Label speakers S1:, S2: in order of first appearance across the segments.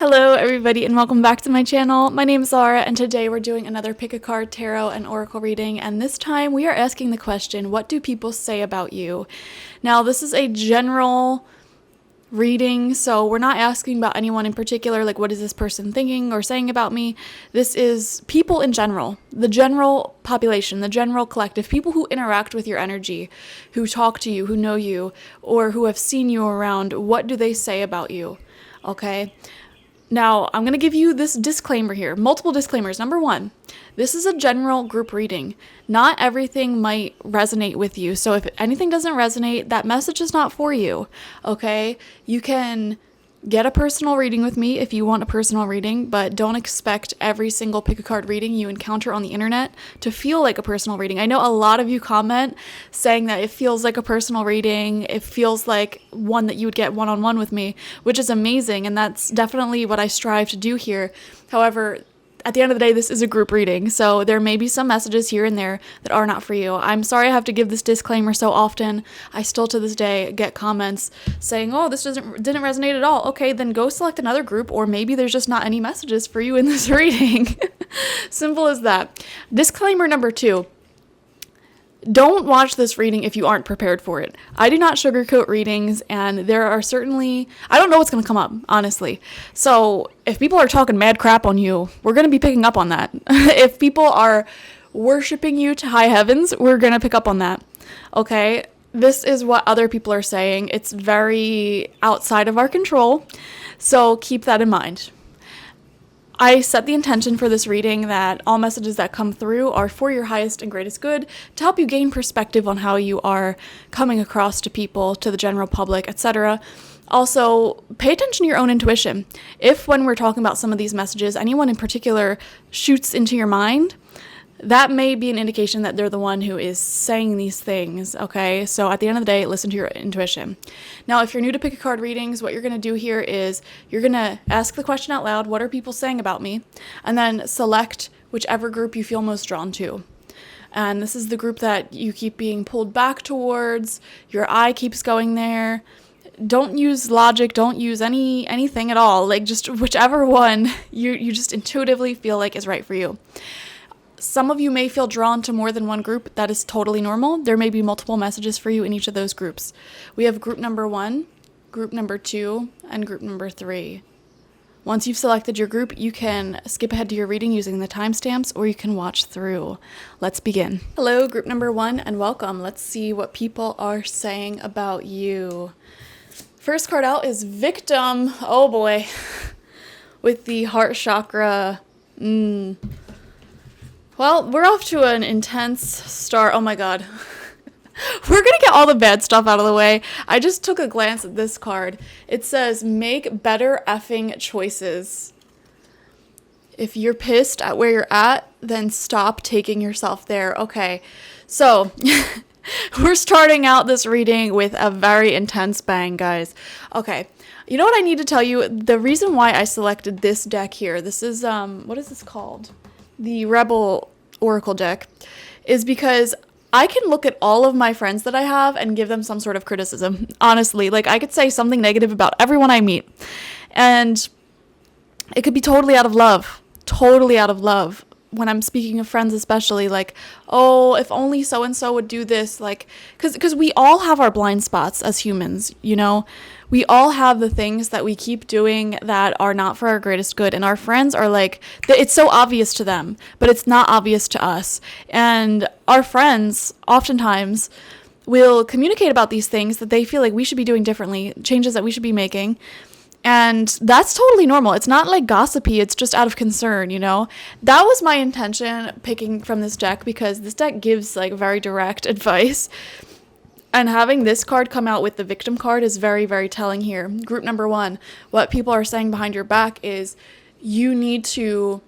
S1: Hello everybody and welcome back to my channel. My name is Laura and today we're doing another pick a card tarot and oracle reading, and this time we are asking the question, what do people say about you? Now this is a general reading, so we're not asking about anyone in particular, like what is this person thinking or saying about me. This is people in general, the general population, the general collective, people who interact with your energy, who talk to you, who know you, or who have seen you around. What do they say about you? Okay. Now, I'm going to give you this disclaimer here, multiple disclaimers. Number one, this is a general group reading. Not everything might resonate with you. So if anything doesn't resonate, that message is not for you, okay? You can get a personal reading with me if you want a personal reading, but don't expect every single pick a card reading you encounter on the internet to feel like a personal reading. I know a lot of you comment saying that it feels like a personal reading. It feels like one that you would get one-on-one with me, which is amazing, and that's definitely what I strive to do here. However, at the end of the day, this is a group reading, so there may be some messages here and there that are not for you. I'm sorry I have to give this disclaimer so often. I still to this day get comments saying, oh, this didn't resonate at all. Okay, then go select another group, or maybe there's just not any messages for you in this reading. Simple as that. Disclaimer number two. Don't watch this reading if you aren't prepared for it. I do not sugarcoat readings, and there are certainly, I don't know what's going to come up, honestly. So if people are talking mad crap on you, we're going to be picking up on that. If people are worshiping you to high heavens, we're going to pick up on that. Okay? This is what other people are saying. It's very outside of our control, so keep that in mind. I set the intention for this reading that all messages that come through are for your highest and greatest good, to help you gain perspective on how you are coming across to people, to the general public, etc. Also, pay attention to your own intuition. If when we're talking about some of these messages, anyone in particular shoots into your mind, that may be an indication that they're the one who is saying these things, okay? So at the end of the day, listen to your intuition. Now, if you're new to pick a card readings, what you're going to do here is you're going to ask the question out loud, what are people saying about me? And then select whichever group you feel most drawn to. And this is the group that you keep being pulled back towards, your eye keeps going there. Don't use logic, don't use anything at all. Like, just whichever one you just intuitively feel like is right for you. Some of you may feel drawn to more than one group. That is totally normal. There may be multiple messages for you in each of those groups. We have group number 1, group number 2, and group number 3. Once you've selected your group, you can skip ahead to your reading using the timestamps, or you can watch through. Let's begin. Hello, group number 1, and welcome. Let's see what people are saying about you. First card out is Victim. Oh boy. With the heart chakra. Well, we're off to an intense start. Oh my god. We're going to get all the bad stuff out of the way. I just took a glance at this card. It says, make better effing choices. If you're pissed at where you're at, then stop taking yourself there. Okay, so we're starting out this reading with a very intense bang, guys. Okay, you know what I need to tell you? The reason why I selected this deck here, this is, what is this called? The Rebel Oracle deck, is because I can look at all of my friends that I have and give them some sort of criticism. Honestly, like I could say something negative about everyone I meet, and it could be totally out of love. When I'm speaking of friends especially, like, oh, if only so-and-so would do this, like, because we all have our blind spots as humans, you know? We all have the things that we keep doing that are not for our greatest good, and our friends are like, it's so obvious to them, but it's not obvious to us. And our friends oftentimes will communicate about these things that they feel like we should be doing differently, changes that we should be making. And that's totally normal. It's not like gossipy, it's just out of concern, you know? That was my intention picking from this deck, because this deck gives like very direct advice. And having this card come out with the Victim card is very, very telling here. Group number 1, what people are saying behind your back is you need to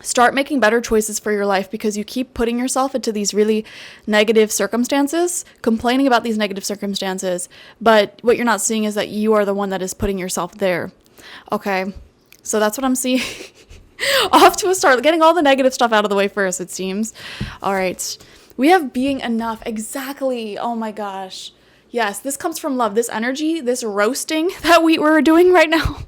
S1: start making better choices for your life, because you keep putting yourself into these really negative circumstances, complaining about these negative circumstances, but what you're not seeing is that you are the one that is putting yourself there. Okay, so that's what I'm seeing. Off to a start, getting all the negative stuff out of the way first, it seems. All right, we have being enough. Exactly. Oh my gosh. Yes, this comes from love. This energy, this roasting that we're doing right now,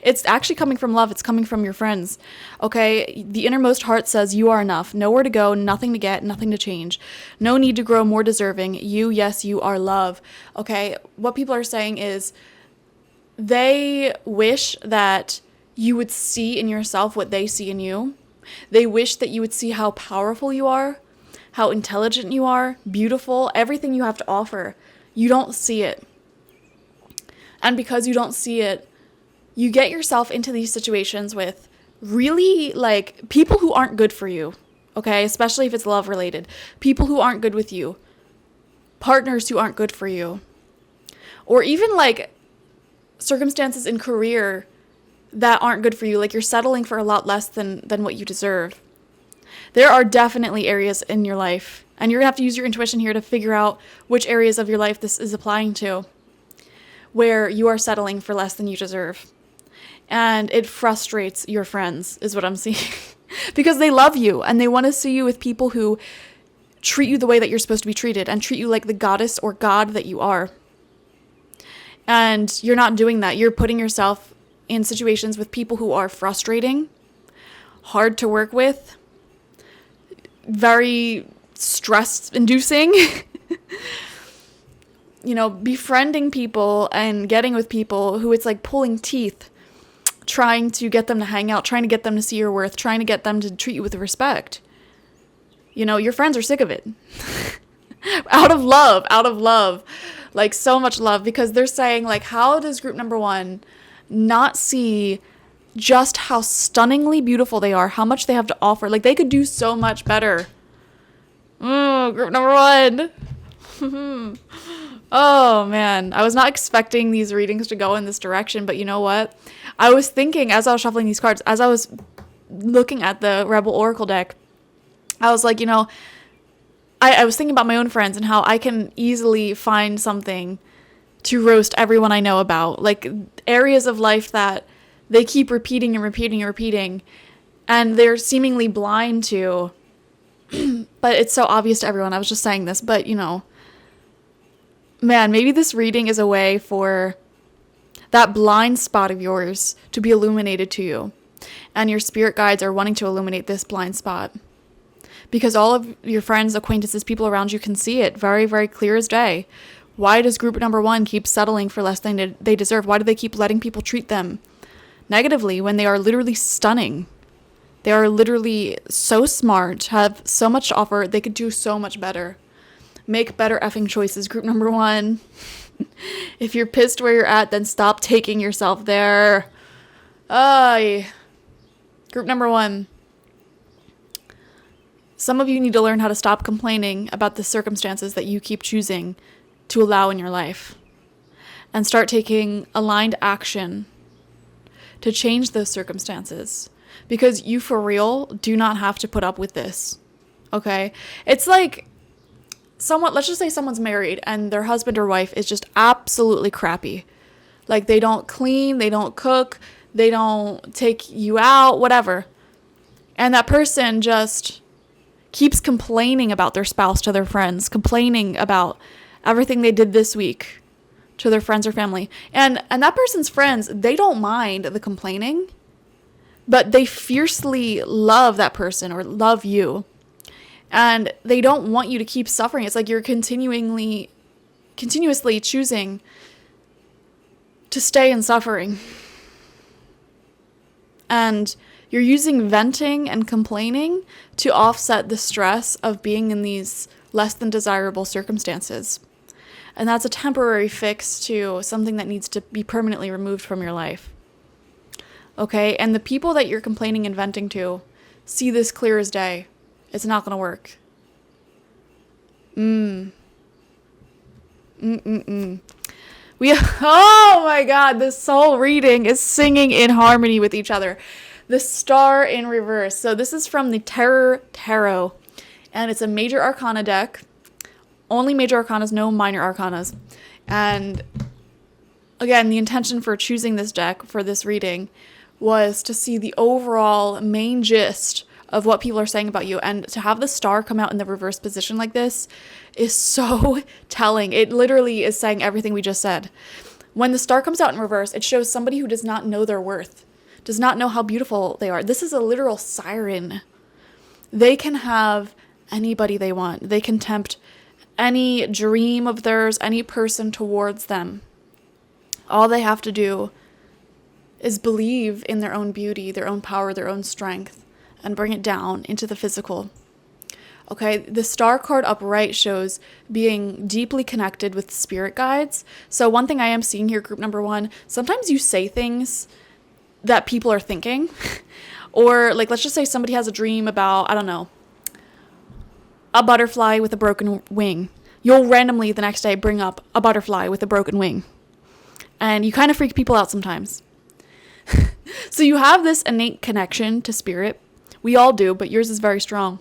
S1: it's actually coming from love. It's coming from your friends. Okay? The innermost heart says you are enough. Nowhere to go, nothing to get, nothing to change. No need to grow more deserving. Yes, you are love. Okay? What people are saying is they wish that you would see in yourself what they see in you. They wish that you would see how powerful you are, how intelligent you are, beautiful, everything you have to offer. You don't see it. And because you don't see it, you get yourself into these situations with really like people who aren't good for you. Okay? Especially if it's love related. People who aren't good with you. Partners who aren't good for you. Or even like circumstances in career that aren't good for you. Like you're settling for a lot less than what you deserve. There are definitely areas in your life, and you're going to have to use your intuition here to figure out which areas of your life this is applying to, where you are settling for less than you deserve. And it frustrates your friends, is what I'm seeing. Because they love you, and they want to see you with people who treat you the way that you're supposed to be treated, and treat you like the goddess or god that you are. And you're not doing that. You're putting yourself in situations with people who are frustrating, hard to work with, very stress-inducing. Befriending people and getting with people who it's like pulling teeth, trying to get them to hang out, trying to get them to see your worth, trying to get them to treat you with respect. Your friends are sick of it. Out of love. Like so much love, because they're saying like, how does group number 1 not see just how stunningly beautiful they are, how much they have to offer? Like they could do so much better. Group number 1. Oh man, I was not expecting these readings to go in this direction, but you know what? I was thinking as I was shuffling these cards, as I was looking at the Rebel Oracle deck, I was like, I was thinking about my own friends and how I can easily find something to roast everyone I know about. Like areas of life that they keep repeating and repeating and repeating, and they're seemingly blind to, but it's so obvious to everyone. I was just saying this, but man, maybe this reading is a way for that blind spot of yours to be illuminated to you. And your spirit guides are wanting to illuminate this blind spot. Because all of your friends, acquaintances, people around you can see it very, very clear as day. Why does group number 1 keep settling for less than they deserve? Why do they keep letting people treat them negatively when they are literally stunning? They are literally so smart, have so much to offer. They could do so much better. Make better effing choices, group number 1. If you're pissed where you're at, then stop taking yourself there. Group number 1. Some of you need to learn how to stop complaining about the circumstances that you keep choosing to allow in your life, and start taking aligned action to change those circumstances, because you for real do not have to put up with this. Okay? It's like let's just say someone's married and their husband or wife is just absolutely crappy. Like they don't clean, they don't cook, they don't take you out, whatever. And that person just keeps complaining about their spouse to their friends, complaining about everything they did this week to their friends or family. And that person's friends, they don't mind the complaining, but they fiercely love that person or love you. And they don't want you to keep suffering. It's like you're continuously choosing to stay in suffering. And you're using venting and complaining to offset the stress of being in these less than desirable circumstances. And that's a temporary fix to something that needs to be permanently removed from your life. Okay? And the people that you're complaining and venting to see this clear as day. It's not going to work. Oh my God, this whole reading is singing in harmony with each other. The Star in Reverse. So this is from the Terror Tarot, and it's a major arcana deck. Only major arcanas, no minor arcanas. And again, the intention for choosing this deck for this reading was to see the overall main gist of what people are saying about you. And to have the star come out in the reverse position like this is so telling. It literally is saying everything we just said. When the star comes out in reverse, it shows somebody who does not know their worth, does not know how beautiful they are. This is a literal siren. They can have anybody they want. They can tempt any dream of theirs, any person towards them. All they have to do is believe in their own beauty, their own power, their own strength, and bring it down into the physical. Okay, the star card upright shows being deeply connected with spirit guides. So one thing I am seeing here, group number 1, sometimes you say things that people are thinking. Or like, let's just say somebody has a dream about, I don't know, a butterfly with a broken wing. You'll randomly the next day bring up a butterfly with a broken wing. And you kind of freak people out sometimes. So you have this innate connection to spirit. We all do, but yours is very strong,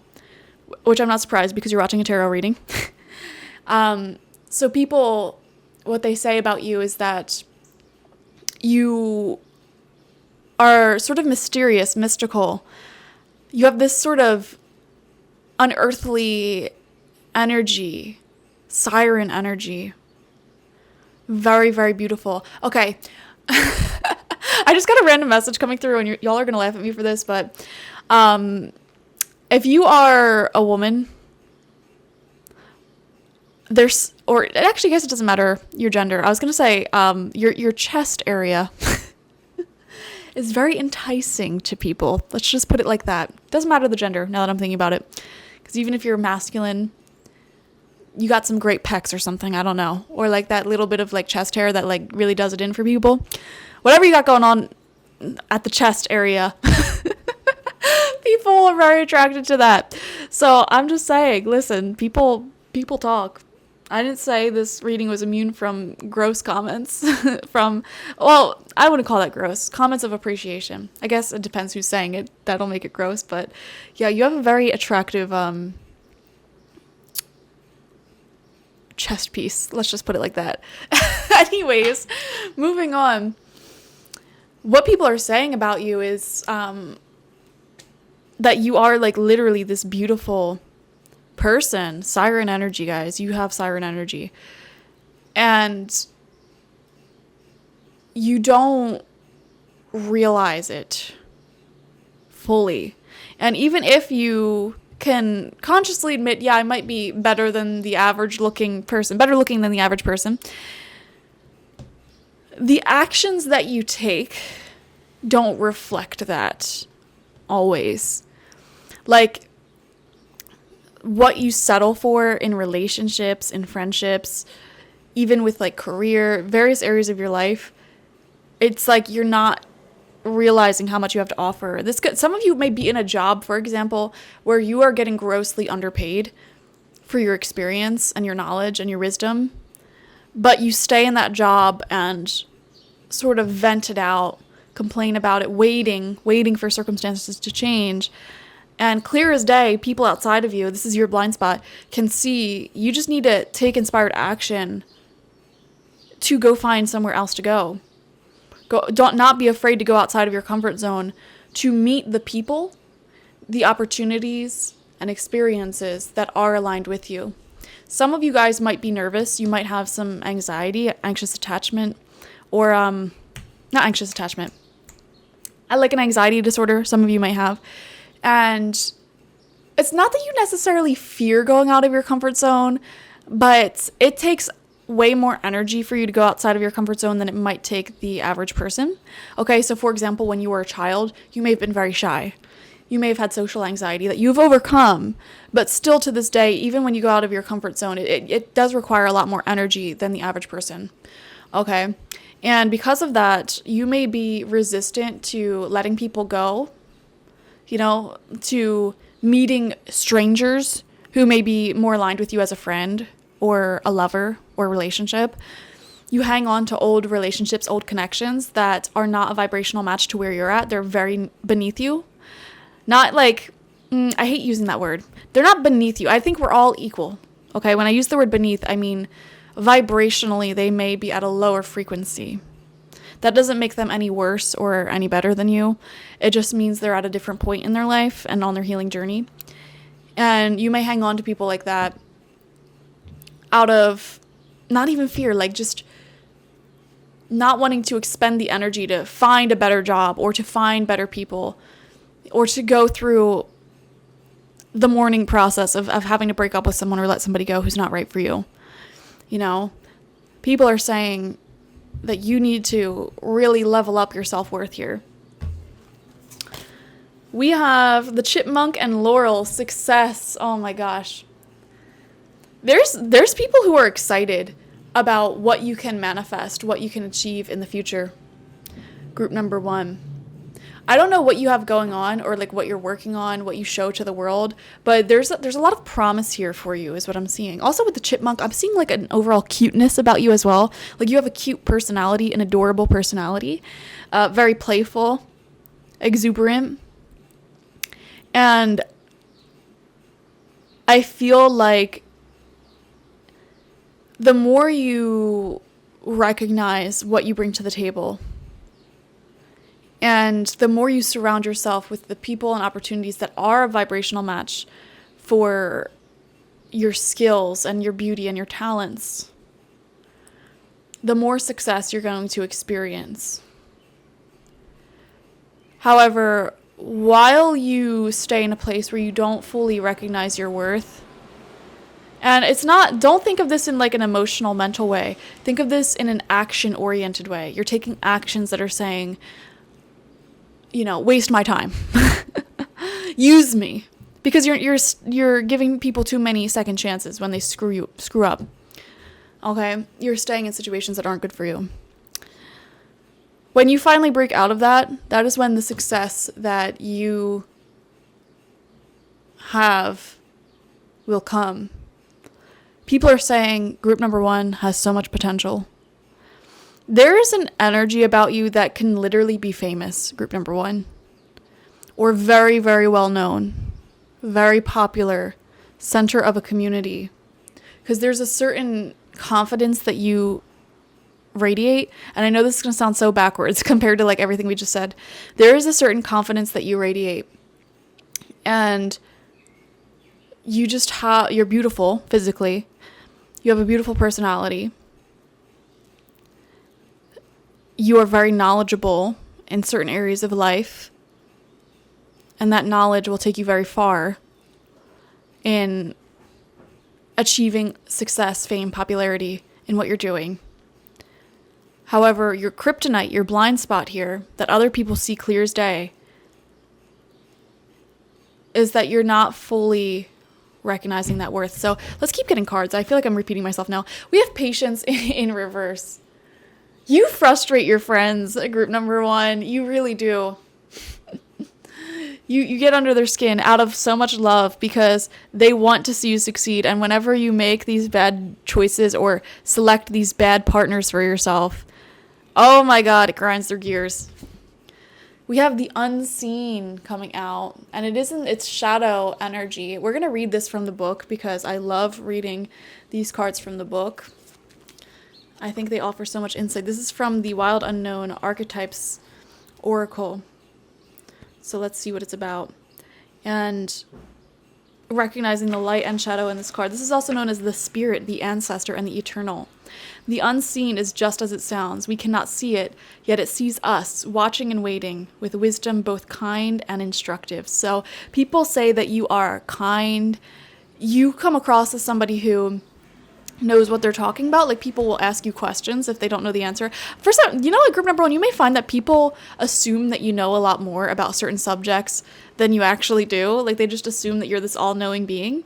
S1: which I'm not surprised because you're watching a tarot reading. So people, what they say about you is that you are sort of mysterious, mystical. You have this sort of unearthly energy, siren energy. Very, very beautiful. Okay. I just got a random message coming through, and y'all are going to laugh at me for this, but if you are a woman, actually, I guess it doesn't matter your gender. I was going to say your chest area is very enticing to people. Let's just put it like that. Doesn't matter the gender, now that I'm thinking about it. Because even if you're masculine, you got some great pecs or something, I don't know. Or like that little bit of like chest hair that like really does it in for people. Whatever you got going on at the chest area, people are very attracted to that. So I'm just saying, listen, people talk. I didn't say this reading was immune from gross comments well, I wouldn't call that gross. Comments of appreciation. I guess it depends who's saying it. That'll make it gross. But yeah, you have a very attractive chest piece. Let's just put it like that. Anyways, moving on. What people are saying about you is that you are like literally this beautiful person. Siren energy, guys. You have siren energy. And you don't realize it fully. And even if you can consciously admit, yeah, I might be better than the average looking person, better looking than the average person, the actions that you take don't reflect that always. Like, what you settle for in relationships, in friendships, even with like career, various areas of your life, it's like you're not realizing how much you have to offer. Some of you may be in a job, for example, where you are getting grossly underpaid for your experience and your knowledge and your wisdom, but you stay in that job and sort of vent it out, complain about it, waiting for circumstances to change. And clear as day, people outside of you, this is your blind spot, can see you just need to take inspired action to go find somewhere else to go. Don't not be afraid to go outside of your comfort zone to meet the people, the opportunities, and experiences that are aligned with you. Some of you guys might be nervous. You might have some anxiety, anxious attachment, or not anxious attachment. I like an anxiety disorder. Some of you might have. And it's not that you necessarily fear going out of your comfort zone, but it takes way more energy for you to go outside of your comfort zone than it might take the average person. Okay, so for example, when you were a child, you may have been very shy. You may have had social anxiety that you've overcome, but still to this day, even when you go out of your comfort zone, it does require a lot more energy than the average person. Okay, and because of that, you may be resistant to letting people go, to meeting strangers who may be more aligned with you as a friend or a lover or relationship. You hang on to old relationships, old connections that are not a vibrational match to where you're at. They're very beneath you. Not like, I hate using that word. They're not beneath you. I think we're all equal. Okay, when I use the word beneath, I mean vibrationally they may be at a lower frequency. That doesn't make them any worse or any better than you. It just means they're at a different point in their life and on their healing journey. And you may hang on to people like that out of not even fear, like just not wanting to expend the energy to find a better job or to find better people or to go through the mourning process of having to break up with someone or let somebody go who's not right for you. You know, people are saying that you need to really level up your self-worth here. We have the chipmunk and laurel, success. Oh my gosh. There's people who are excited about what you can manifest, what you can achieve in the future. Group number 1. I don't know what you have going on or like what you're working on, what you show to the world, but there's a lot of promise here for you is what I'm seeing. Also with the chipmunk, I'm seeing like an overall cuteness about you as well. Like you have a cute personality, an adorable personality, very playful, exuberant. And I feel like the more you recognize what you bring to the table, and the more you surround yourself with the people and opportunities that are a vibrational match for your skills and your beauty and your talents, the more success you're going to experience. However, while you stay in a place where you don't fully recognize your worth, and don't think of this in like an emotional, mental way. Think of this in an action-oriented way. You're taking actions that are saying, you know, waste my time. Use me. Because you're giving people too many second chances when they screw up. Okay? You're staying in situations that aren't good for you. When you finally break out of that is when the success that you have will come. People are saying group number 1 has so much potential. There is an energy about you that can literally be famous, group number 1. Or very, very well known. Very popular. Center of a community. Because there's a certain confidence that you radiate. And I know this is going to sound so backwards compared to like everything we just said. There is a certain confidence that you radiate. And you're beautiful physically. You have a beautiful personality. You are very knowledgeable in certain areas of life. And that knowledge will take you very far in achieving success, fame, popularity in what you're doing. However, your kryptonite, your blind spot here, that other people see clear as day, is that you're not fully recognizing that worth. So let's keep getting cards. I feel like I'm repeating myself now. We have patience in reverse. You frustrate your friends, group number 1. You really do. You get under their skin out of so much love because they want to see you succeed. And whenever you make these bad choices or select these bad partners for yourself, oh my God, it grinds their gears. We have the unseen coming out, and it's shadow energy. We're going to read this from the book because I love reading these cards from the book. I think they offer so much insight. This is from the Wild Unknown Archetypes Oracle. So let's see what it's about. And recognizing the light and shadow in this card. This is also known as the spirit, the ancestor, and the eternal. The unseen is just as it sounds. We cannot see it, yet it sees us, watching and waiting, with wisdom both kind and instructive. So people say that you are kind. You come across as somebody who knows what they're talking about. Like, people will ask you questions if they don't know the answer. For some, like group number 1, you may find that people assume that you know a lot more about certain subjects than you actually do. Like, they just assume that you're this all-knowing being.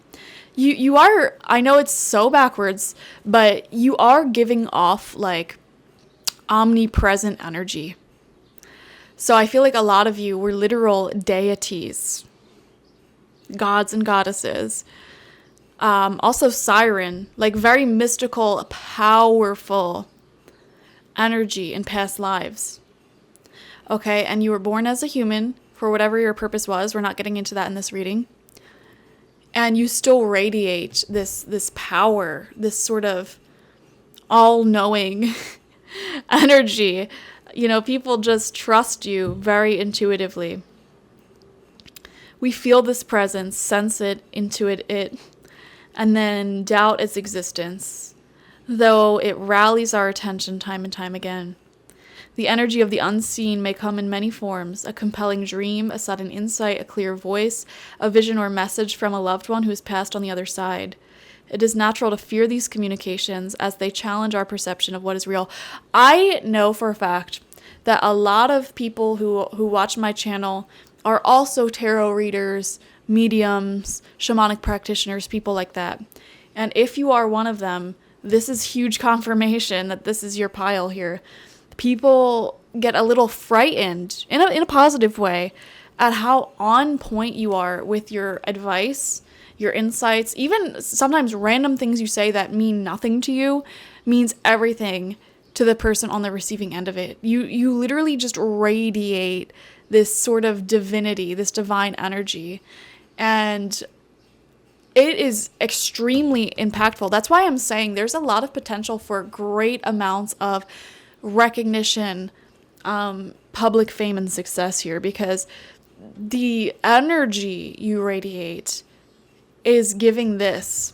S1: You are, I know it's so backwards, but you are giving off like omnipresent energy. So I feel like a lot of you were literal deities, gods and goddesses. Also siren, like very mystical, powerful energy in past lives. Okay, and you were born as a human for whatever your purpose was. We're not getting into that in this reading. And you still radiate this power, this sort of all-knowing energy People just trust you very intuitively. We feel this presence, sense it, intuit it, and then doubt its existence, though it rallies our attention time and time again. The energy of the unseen may come in many forms: a compelling dream, a sudden insight, a clear voice, a vision or message from a loved one who has passed on the other side. It is natural to fear these communications as they challenge our perception of what is real. I know for a fact that a lot of people who watch my channel are also tarot readers, mediums, shamanic practitioners, people like that. And if you are one of them, this is huge confirmation that this is your pile here. People get a little frightened in a positive way at how on point you are with your advice, your insights, even sometimes random things you say that mean nothing to you means everything to the person on the receiving end of it. You literally just radiate this sort of divinity, this divine energy. And it is extremely impactful. That's why I'm saying there's a lot of potential for great amounts of recognition, public fame and success here, because the energy you radiate is giving this.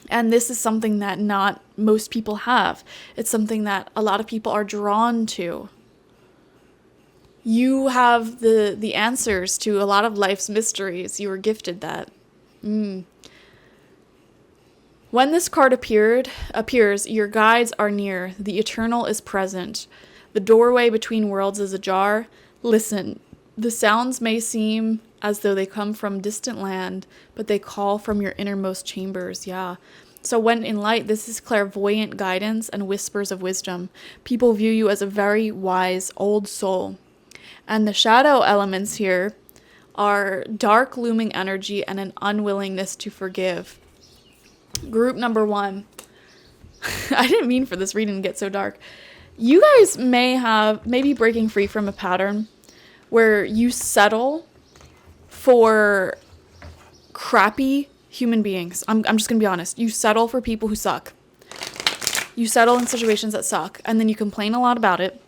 S1: And this is something that not most people have. It's something that a lot of people are drawn to. You have the answers to a lot of life's mysteries. You were gifted that. When this card appears, your guides are near. The eternal is present. The doorway between worlds is ajar. Listen, the sounds may seem as though they come from distant land, but they call from your innermost chambers. Yeah. So when in light, this is clairvoyant guidance and whispers of wisdom. People view you as a very wise old soul. And the shadow elements here are dark looming energy and an unwillingness to forgive. Group number 1. I didn't mean for this reading to get so dark. You guys may be breaking free from a pattern where you settle for crappy human beings. I'm just going to be honest. You settle for people who suck. You settle in situations that suck, and then you complain a lot about it.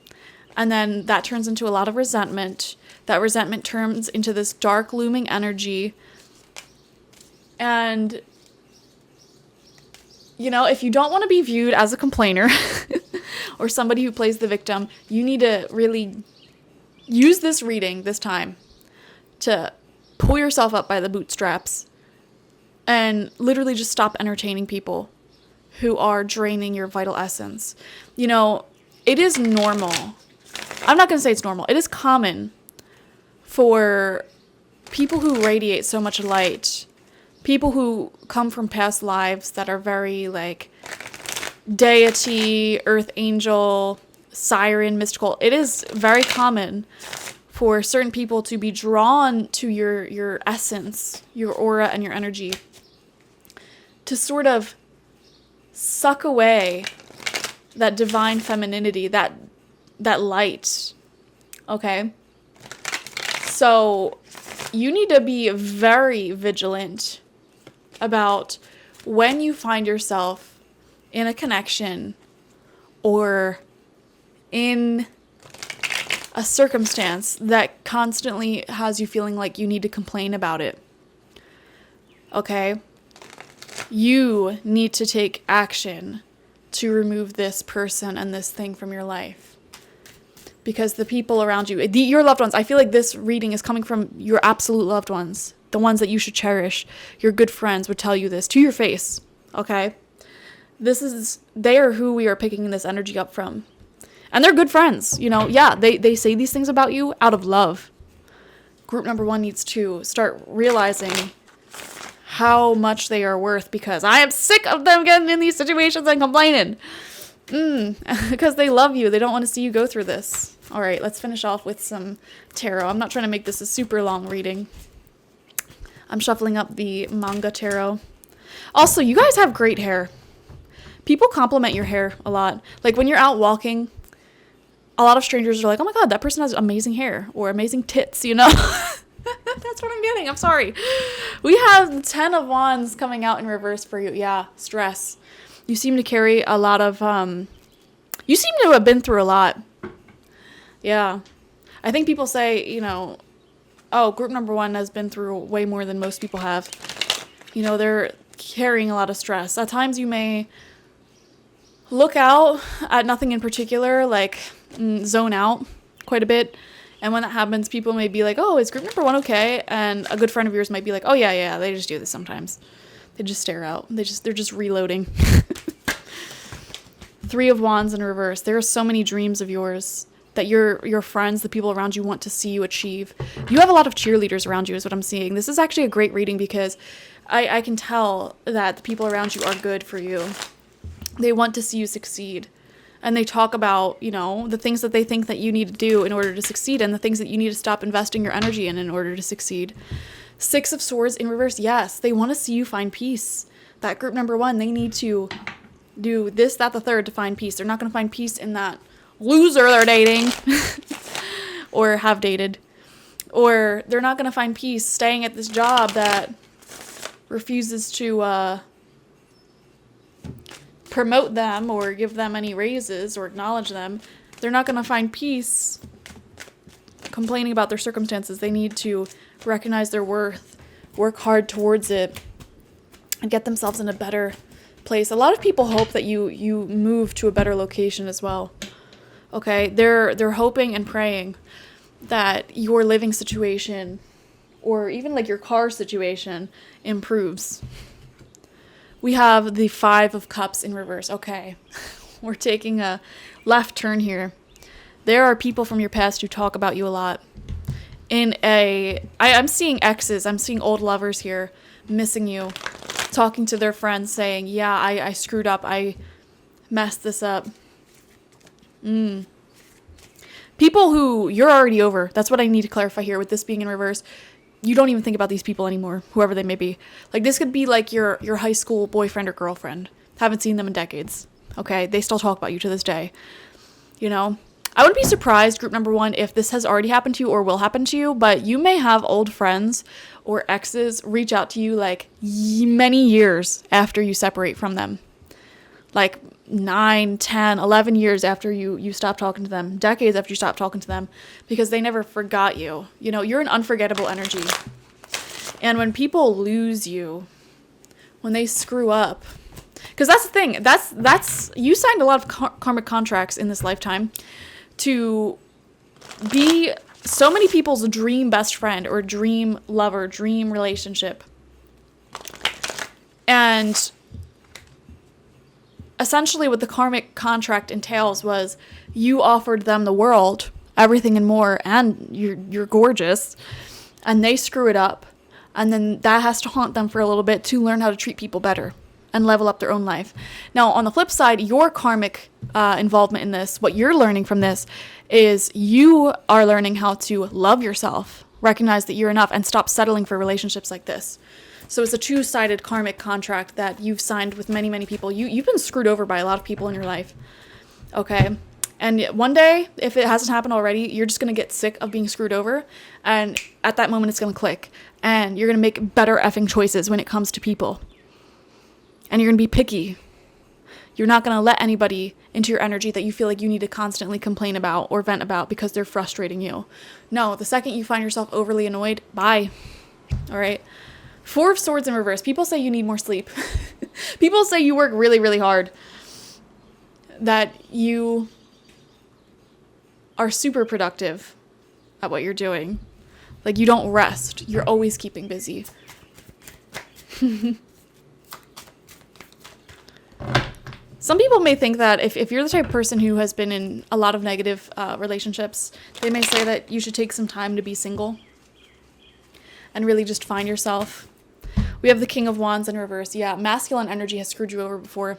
S1: And then that turns into a lot of resentment. That resentment turns into this dark looming energy. And if you don't want to be viewed as a complainer or somebody who plays the victim, you need to really use this reading this time to pull yourself up by the bootstraps and literally just stop entertaining people who are draining your vital essence. It is normal. I'm not going to say it's normal. It is common for people who radiate so much light, people who come from past lives that are very like deity, earth angel, siren, mystical. It is very common for certain people to be drawn to your essence, your aura, and your energy, to sort of suck away that divine femininity, that light. Okay? So you need to be very vigilant about when you find yourself in a connection or in a circumstance that constantly has you feeling like you need to complain about it. Okay? You need to take action to remove this person and this thing from your life. Because the people around you, your loved ones, I feel like this reading is coming from your absolute loved ones. The ones that you should cherish. Your good friends would tell you this to your face. Okay? They are who we are picking this energy up from. And they're good friends. They say these things about you out of love. Group number 1 needs to start realizing how much they are worth, because I am sick of them getting in these situations and complaining. Because they love you. They don't want to see you go through this. All right, let's finish off with some tarot. I'm not trying to make this a super long reading. I'm shuffling up the manga tarot. Also, you guys have great hair. People compliment your hair a lot. Like when you're out walking, a lot of strangers are like, oh my God, that person has amazing hair or amazing tits, That's what I'm getting. I'm sorry. We have the 10 of Wands coming out in reverse for you. Yeah, stress. You seem to carry a lot of, you seem to have been through a lot. Yeah. I think people say, oh, group number one has been through way more than most people have. They're carrying a lot of stress. At times you may look out at nothing in particular, like zone out quite a bit. And when that happens, people may be like, oh, is group number one okay? And a good friend of yours might be like, oh, yeah, they just do this sometimes. They just stare out. They're just reloading. Three of Wands in reverse. There are so many dreams of yours that your friends, the people around you, want to see you achieve. You have a lot of cheerleaders around you is what I'm seeing. This is actually a great reading because I can tell that the people around you are good for you. They want to see you succeed. And they talk about, the things that they think that you need to do in order to succeed and the things that you need to stop investing your energy in order to succeed. Six of Swords in reverse. Yes, they want to see you find peace. That group number one, they need to do this, that, the third to find peace. They're not going to find peace in that loser they're dating or have dated. Or they're not going to find peace staying at this job that refuses to promote them or give them any raises or acknowledge them. They're not going to find peace complaining about their circumstances. They need to recognize their worth, work hard towards it, and get themselves in a better place. A lot of people hope that you move to a better location as well. Okay, they're hoping and praying that your living situation or even like your car situation improves. We have the Five of Cups in reverse. Okay, we're taking a left turn here. There are people from your past who talk about you a lot. I'm seeing exes, I'm seeing old lovers here missing you, talking to their friends saying, yeah, I screwed up, I messed this up. People who you're already over. That's what I need to clarify here with this being in reverse. You don't even think about these people anymore, whoever they may be. Like, this could be like your high school boyfriend or girlfriend. Haven't seen them in decades. Okay? They still talk about you to this day. I wouldn't be surprised, group number one, if this has already happened to you or will happen to you, but you may have old friends or exes reach out to you like many years after you separate from them. Like 9, 10, 11 years after you stop talking to them, decades after you stop talking to them, because they never forgot you. You're an unforgettable energy. And when people lose you, when they screw up, because that's the thing, that's you signed a lot of karmic contracts in this lifetime to be so many people's dream best friend or dream lover, dream relationship. And essentially what the karmic contract entails was you offered them the world, everything and more, and you're gorgeous, and they screw it up. And then that has to haunt them for a little bit to learn how to treat people better and level up their own life. Now, on the flip side, your karmic involvement in this, what you're learning from this is you are learning how to love yourself, recognize that you're enough, and stop settling for relationships like this. So it's a two-sided karmic contract that you've signed with many, many people. You've been screwed over by a lot of people in your life, okay? And one day, if it hasn't happened already, you're just going to get sick of being screwed over, and at that moment, it's going to click, and you're going to make better effing choices when it comes to people. And you're going to be picky. You're not going to let anybody into your energy that you feel like you need to constantly complain about or vent about because they're frustrating you. No, the second you find yourself overly annoyed, bye. All right? Four of Swords in reverse. People say you need more sleep. People say you work really, really hard. That you are super productive at what you're doing. Like, you don't rest. You're always keeping busy. Some people may think that if you're the type of person who has been in a lot of negative relationships, they may say that you should take some time to be single and really just find yourself. We have the King of Wands in reverse. Yeah, masculine energy has screwed you over before.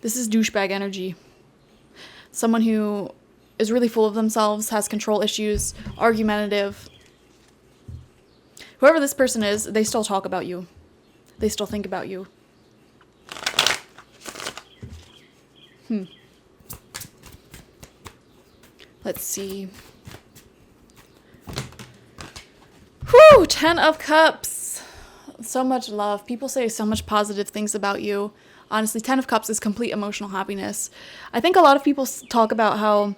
S1: This is douchebag energy. Someone who is really full of themselves, has control issues, argumentative. Whoever this person is, they still talk about you. They still think about you. Let's see. Whew, 10 of Cups. So much love. People say so much positive things about you. Honestly, 10 of Cups is complete emotional happiness. I think a lot of people talk about how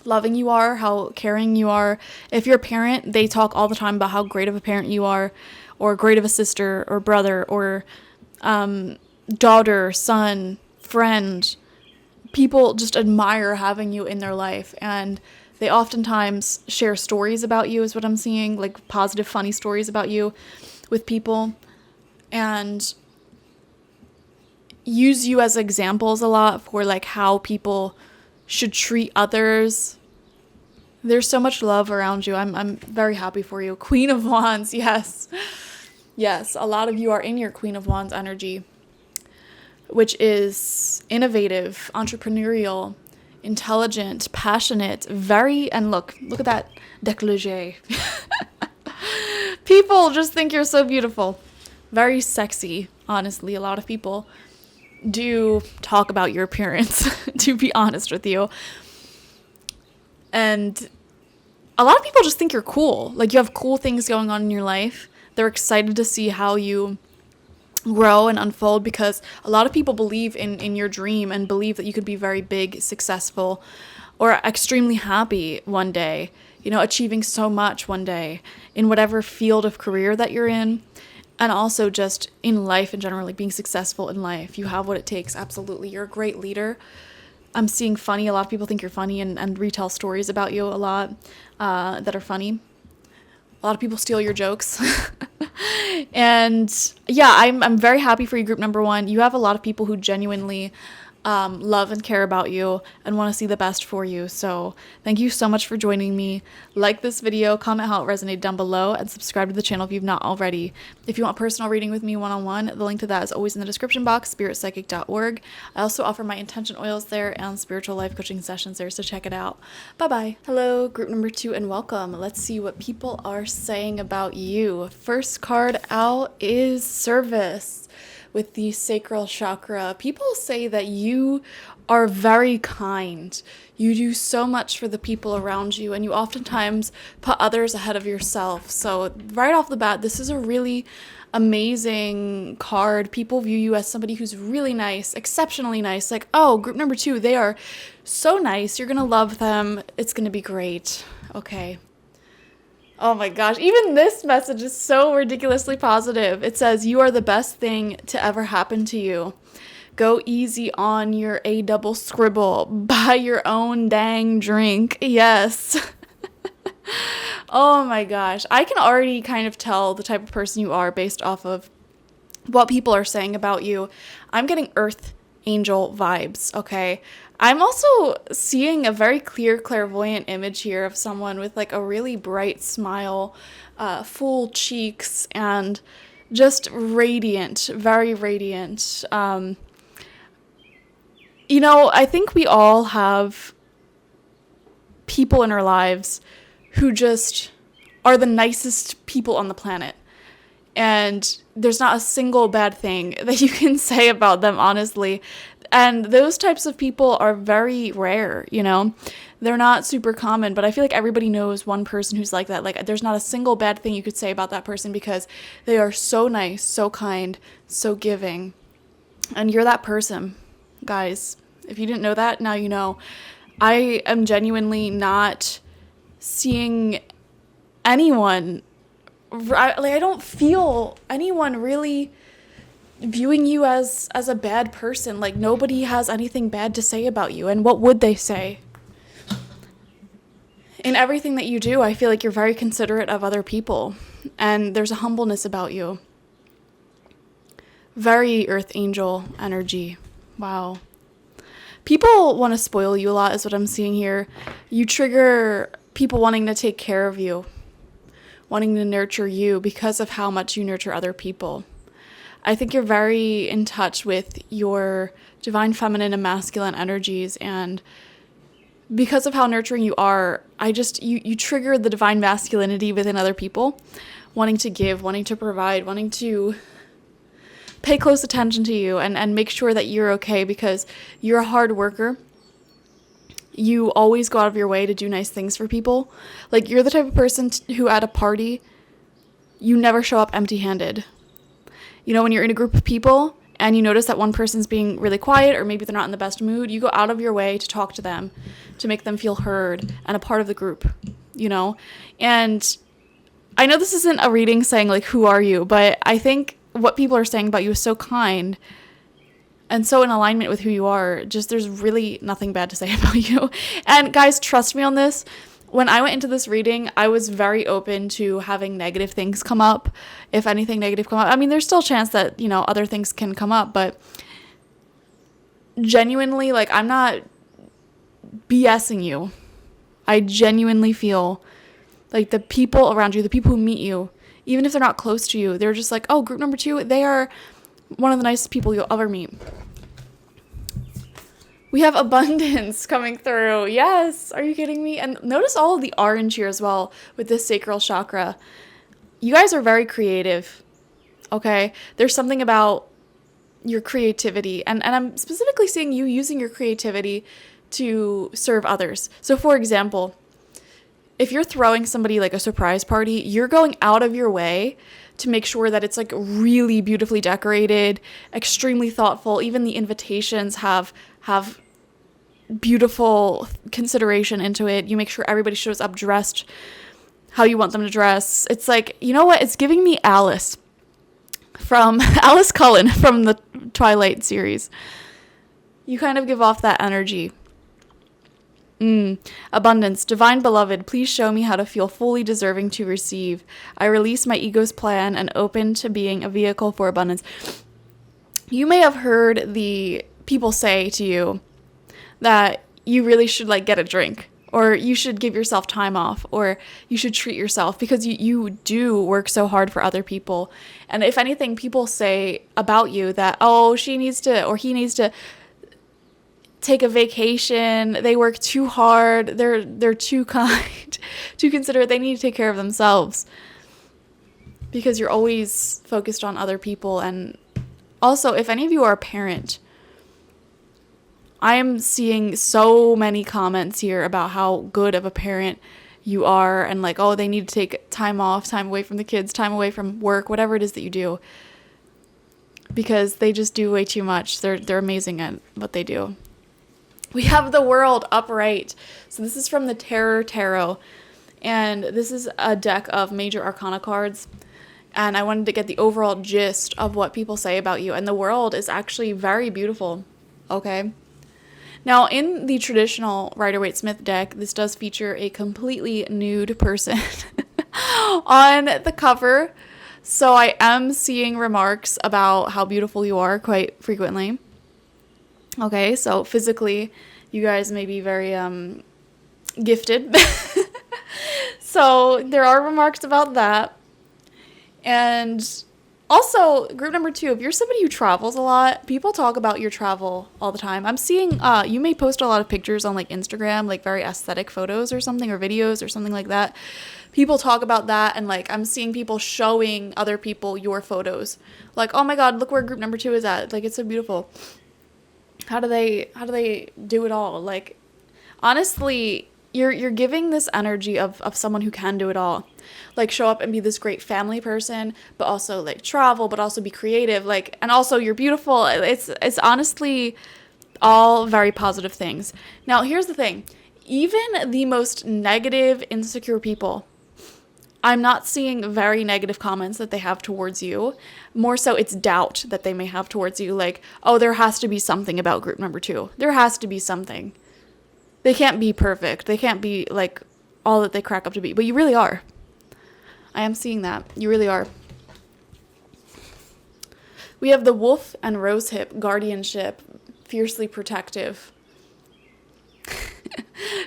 S1: loving you are, how caring you are. If you're a parent, they talk all the time about how great of a parent you are, or great of a sister or brother or daughter, son, friend. People just admire having you in their life, and they oftentimes share stories about you, is what I'm seeing, like positive, funny stories about you with people, and use you as examples a lot for like how people should treat others. There's so much love around you. I'm very happy for you. Queen of Wands, yes. Yes, a lot of you are in your Queen of Wands energy, which is innovative, entrepreneurial, intelligent, passionate, and look at that décolleté. People just think you're so beautiful. Very sexy, honestly. A lot of people do talk about your appearance, to be honest with you. And a lot of people just think you're cool. Like, you have cool things going on in your life. They're excited to see how you grow and unfold, because a lot of people believe in your dream and believe that you could be very big, successful, or extremely happy one day, you know, achieving so much one day in whatever field of career that you're in, and also just in life in general, like being successful in life. You have what it takes, absolutely. You're a great leader. I'm seeing funny. A lot of people think you're funny and retell stories about you a lot that are funny. A lot of people steal your jokes. And yeah, I'm very happy for you, group number 1. You have a lot of people who genuinely love and care about you and want to see the best for you. So thank you so much for joining me. Like this video, comment how it resonated down below, and subscribe to the channel if you've not already. If you want personal reading with me one-on-one, the link to that is always in the description box, spiritpsychic.org. I also offer my intention oils there and spiritual life coaching sessions there, so check it out. Bye-bye. Hello, group number 2, and welcome. Let's see what people are saying about you. First card out is Service. With the sacral chakra, people say that you are very kind. You do so much for the people around you, and you oftentimes put others ahead of yourself. So right off the bat, this is a really amazing card. People view you as somebody who's really nice, exceptionally nice. Like, oh, group number 2, they are so nice. You're gonna love them. It's gonna be great. Okay. Oh my gosh, even this message is so ridiculously positive. It says, you are the best thing to ever happen to you. Go easy on your A double scribble. Buy your own dang drink. Yes. Oh my gosh. I can already kind of tell the type of person you are based off of what people are saying about you. I'm getting earth angel vibes, okay? I'm also seeing a very clear, clairvoyant image here of someone with like a really bright smile, full cheeks, and just radiant, very radiant. You know, I think we all have people in our lives who just are the nicest people on the planet. And there's not a single bad thing that you can say about them, honestly. And those types of people are very rare, you know? They're not super common, but I feel like everybody knows one person who's like that. Like, there's not a single bad thing you could say about that person because they are so nice, so kind, so giving. And you're that person, guys. If you didn't know that, now you know. I am genuinely not seeing anyone, like, I don't feel anyone really viewing you as a bad person. Like, nobody has anything bad to say about you, and what would they say? In everything that you do, I feel like you're very considerate of other people, and there's a humbleness about you. Very earth angel energy. Wow. People want to spoil you a lot is what I'm seeing here. You trigger people wanting to take care of you, wanting to nurture you because of how much you nurture other people. I think you're very in touch with your divine feminine and masculine energies, and because of how nurturing you are, you trigger the divine masculinity within other people, wanting to give, wanting to provide, wanting to pay close attention to you and make sure that you're okay, because you're a hard worker. You always go out of your way to do nice things for people. Like, you're the type of person who at a party, you never show up empty-handed. You know, when you're in a group of people and you notice that one person's being really quiet, or maybe they're not in the best mood, you go out of your way to talk to them, to make them feel heard and a part of the group, And I know this isn't a reading saying, like, who are you? But I think what people are saying about you is so kind and so in alignment with who you are. Just there's really nothing bad to say about you. And guys, trust me on this. When I went into this reading, I was very open to having negative things come up. If anything negative come up, I mean, there's still a chance that, other things can come up, but genuinely, like, I'm not BSing you. I genuinely feel like the people around you, the people who meet you, even if they're not close to you, they're just like, oh, group number 2, they are one of the nicest people you'll ever meet. We have abundance coming through. Yes. Are you kidding me? And notice all of the orange here as well with this sacral chakra. You guys are very creative. Okay. There's something about your creativity. And I'm specifically seeing you using your creativity to serve others. So for example, if you're throwing somebody like a surprise party, you're going out of your way to make sure that it's like really beautifully decorated, extremely thoughtful. Even the invitations have beautiful consideration into it. You make sure everybody shows up dressed how you want them to dress. It's like, you know what? It's giving me Alice Cullen from the Twilight series. You kind of give off that energy. Abundance. Divine beloved, please show me how to feel fully deserving to receive. I release my ego's plan and open to being a vehicle for abundance. You may have heard the people say to you that you really should like get a drink, or you should give yourself time off, or you should treat yourself, because you do work so hard for other people. And if anything, people say about you that, oh, she needs to, or he needs to take a vacation. They work too hard. They're too kind, too considerate. They need to take care of themselves, because you're always focused on other people. And also, if any of you are a parent, I am seeing so many comments here about how good of a parent you are, and like, oh, they need to take time off, time away from the kids, time away from work, whatever it is that you do, because they just do way too much. They're amazing at what they do. We have the World upright. So this is from the Terror Tarot, and this is a deck of major arcana cards, and I wanted to get the overall gist of what people say about you, and the World is actually very beautiful. Okay. Now, in the traditional Rider-Waite-Smith deck, this does feature a completely nude person on the cover. So I am seeing remarks about how beautiful you are quite frequently. Okay, so physically, you guys may be very gifted. So there are remarks about that. And also, group number 2, if you're somebody who travels a lot, people talk about your travel all the time. I'm seeing, you may post a lot of pictures on like Instagram, like very aesthetic photos or something, or videos or something like that. People talk about that, and like I'm seeing people showing other people your photos. Like, oh my God, look where group number 2 is at. Like, it's so beautiful. How do they do it all? Like, honestly, you're giving this energy of someone who can do it all. Like, show up and be this great family person, but also like travel, but also be creative, like, and also you're beautiful. It's honestly all very positive things. Now, here's the thing. Even the most negative, insecure people, I'm not seeing very negative comments that they have towards you. More so, it's doubt that they may have towards you. Like, oh, there has to be something about group number 2. There has to be something. They can't be perfect. They can't be like all that they crack up to be. But you really are. I am seeing that. You really are. We have the Wolf and Rosehip, guardianship, fiercely protective.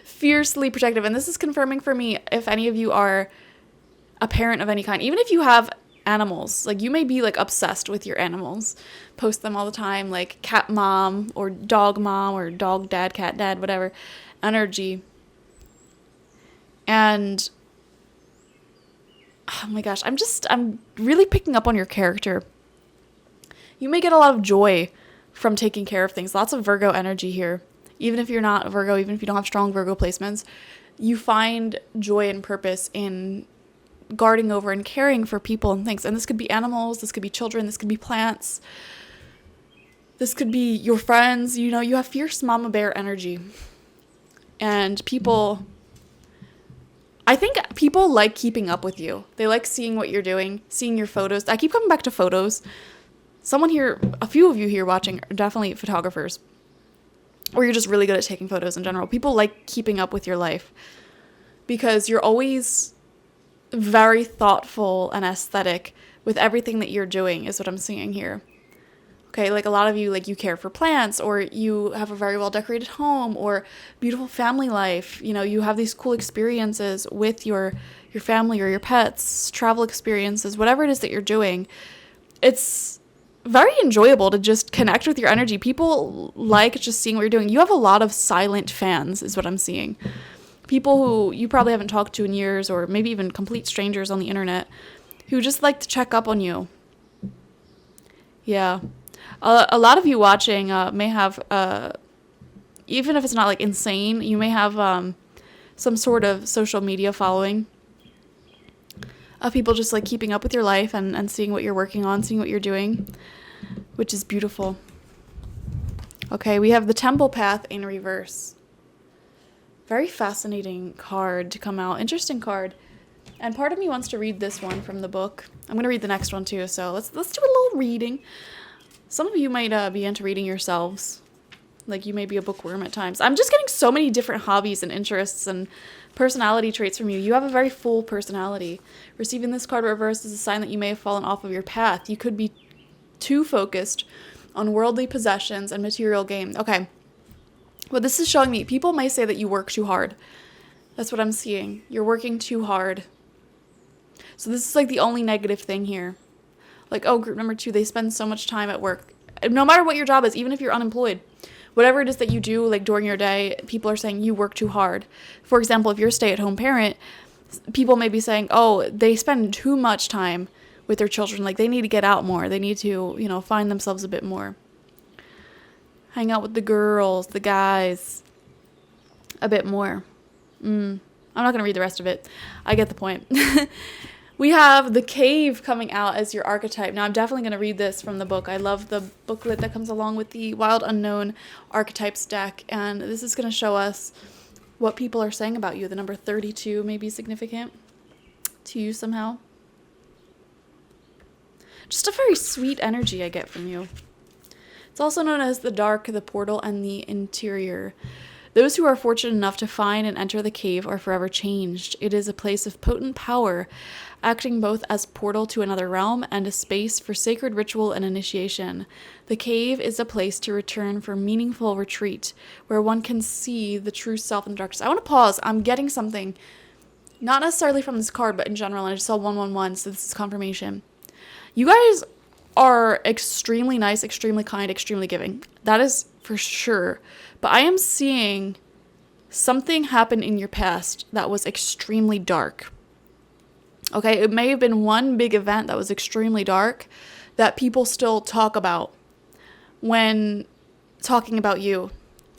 S1: Fiercely protective. And this is confirming for me if any of you are a parent of any kind. Even if you have animals, like you may be like obsessed with your animals. Post them all the time, like cat mom or dog dad, cat dad, whatever energy. And oh my gosh, I'm really picking up on your character. You may get a lot of joy from taking care of things. Lots of Virgo energy here. Even if you're not a Virgo, even if you don't have strong Virgo placements, you find joy and purpose in guarding over and caring for people and things. And this could be animals, this could be children, this could be plants. This could be your friends. You know, you have fierce mama bear energy. And people, I think people like keeping up with you. They like seeing what you're doing, seeing your photos. I keep coming back to photos. Someone here, a few of you here watching are definitely photographers. Or you're just really good at taking photos in general. People like keeping up with your life because you're always very thoughtful and aesthetic with everything that you're doing, is what I'm seeing here. Okay, like a lot of you, like you care for plants, or you have a very well decorated home, or beautiful family life. You know, you have these cool experiences with your family or your pets, travel experiences, whatever it is that you're doing. It's very enjoyable to just connect with your energy. People like just seeing what you're doing. You have a lot of silent fans, is what I'm seeing. People who you probably haven't talked to in years, or maybe even complete strangers on the internet, who just like to check up on you. Yeah. A lot of you watching may have, even if it's not like insane, you may have some sort of social media following of people just like keeping up with your life and seeing what you're working on, seeing what you're doing, which is beautiful. Okay, we have the Temple Path in reverse. Very fascinating card to come out. Interesting card. And part of me wants to read this one from the book. I'm going to read the next one too, so let's do a little reading. Some of you might be into reading yourselves. Like you may be a bookworm at times. I'm just getting so many different hobbies and interests and personality traits from you. You have a very full personality. Receiving this card reversed is a sign that you may have fallen off of your path. You could be too focused on worldly possessions and material gain. Okay. What this is showing me, people may say that you work too hard. That's what I'm seeing. You're working too hard. So this is like the only negative thing here. Like, oh, group number 2, they spend so much time at work. No matter what your job is, even if you're unemployed, whatever it is that you do, like during your day, people are saying you work too hard. For example, if you're a stay-at-home parent, people may be saying, oh, they spend too much time with their children. Like they need to get out more. They need to, you know, find themselves a bit more. Hang out with the girls, the guys, a bit more. I'm not going to read the rest of it. I get the point. We have the Cave coming out as your archetype. Now, I'm definitely going to read this from the book. I love the booklet that comes along with the Wild Unknown Archetypes deck. And this is going to show us what people are saying about you. The number 32 may be significant to you somehow. Just a very sweet energy I get from you. It's also known as the Dark, the Portal, and the Interior. Those who are fortunate enough to find and enter the cave are forever changed. It is a place of potent power, acting both as portal to another realm and a space for sacred ritual and initiation. The cave is a place to return for meaningful retreat, where one can see the true self in the darkness. I want to pause. I'm getting something, not necessarily from this card, but in general, and I just saw 111, so this is confirmation. You guys are extremely nice, extremely kind, extremely giving. That is for sure. But I am seeing something happen in your past that was extremely dark. Okay, it may have been one big event that was extremely dark that people still talk about when talking about you.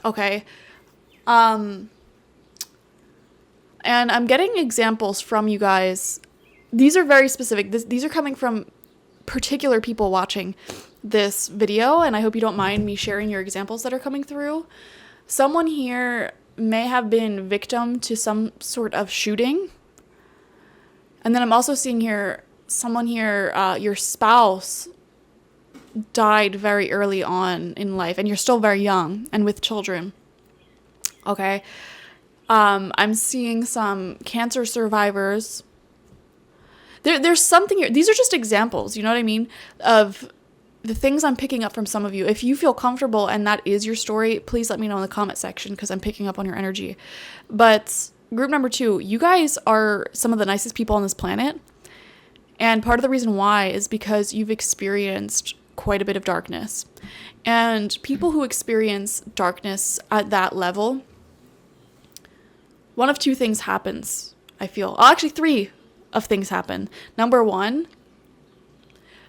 S1: Okay. And I'm getting examples from you guys. These are very specific. These are coming from particular people watching this video, and I hope you don't mind me sharing your examples that are coming through. Someone here may have been victim to some sort of shooting. And then I'm also seeing here, someone here, your spouse died very early on in life, and you're still very young and with children. Okay. I'm seeing some cancer survivors. There's something here. These are just examples, you know what I mean, of the things I'm picking up from some of you. If you feel comfortable and that is your story, please let me know in the comment section because I'm picking up on your energy. But group number 2, you guys are some of the nicest people on this planet. And part of the reason why is because you've experienced quite a bit of darkness. And people who experience darkness at that level, one of 2 things happens, I feel. Actually, 3 of things happen. Number 1,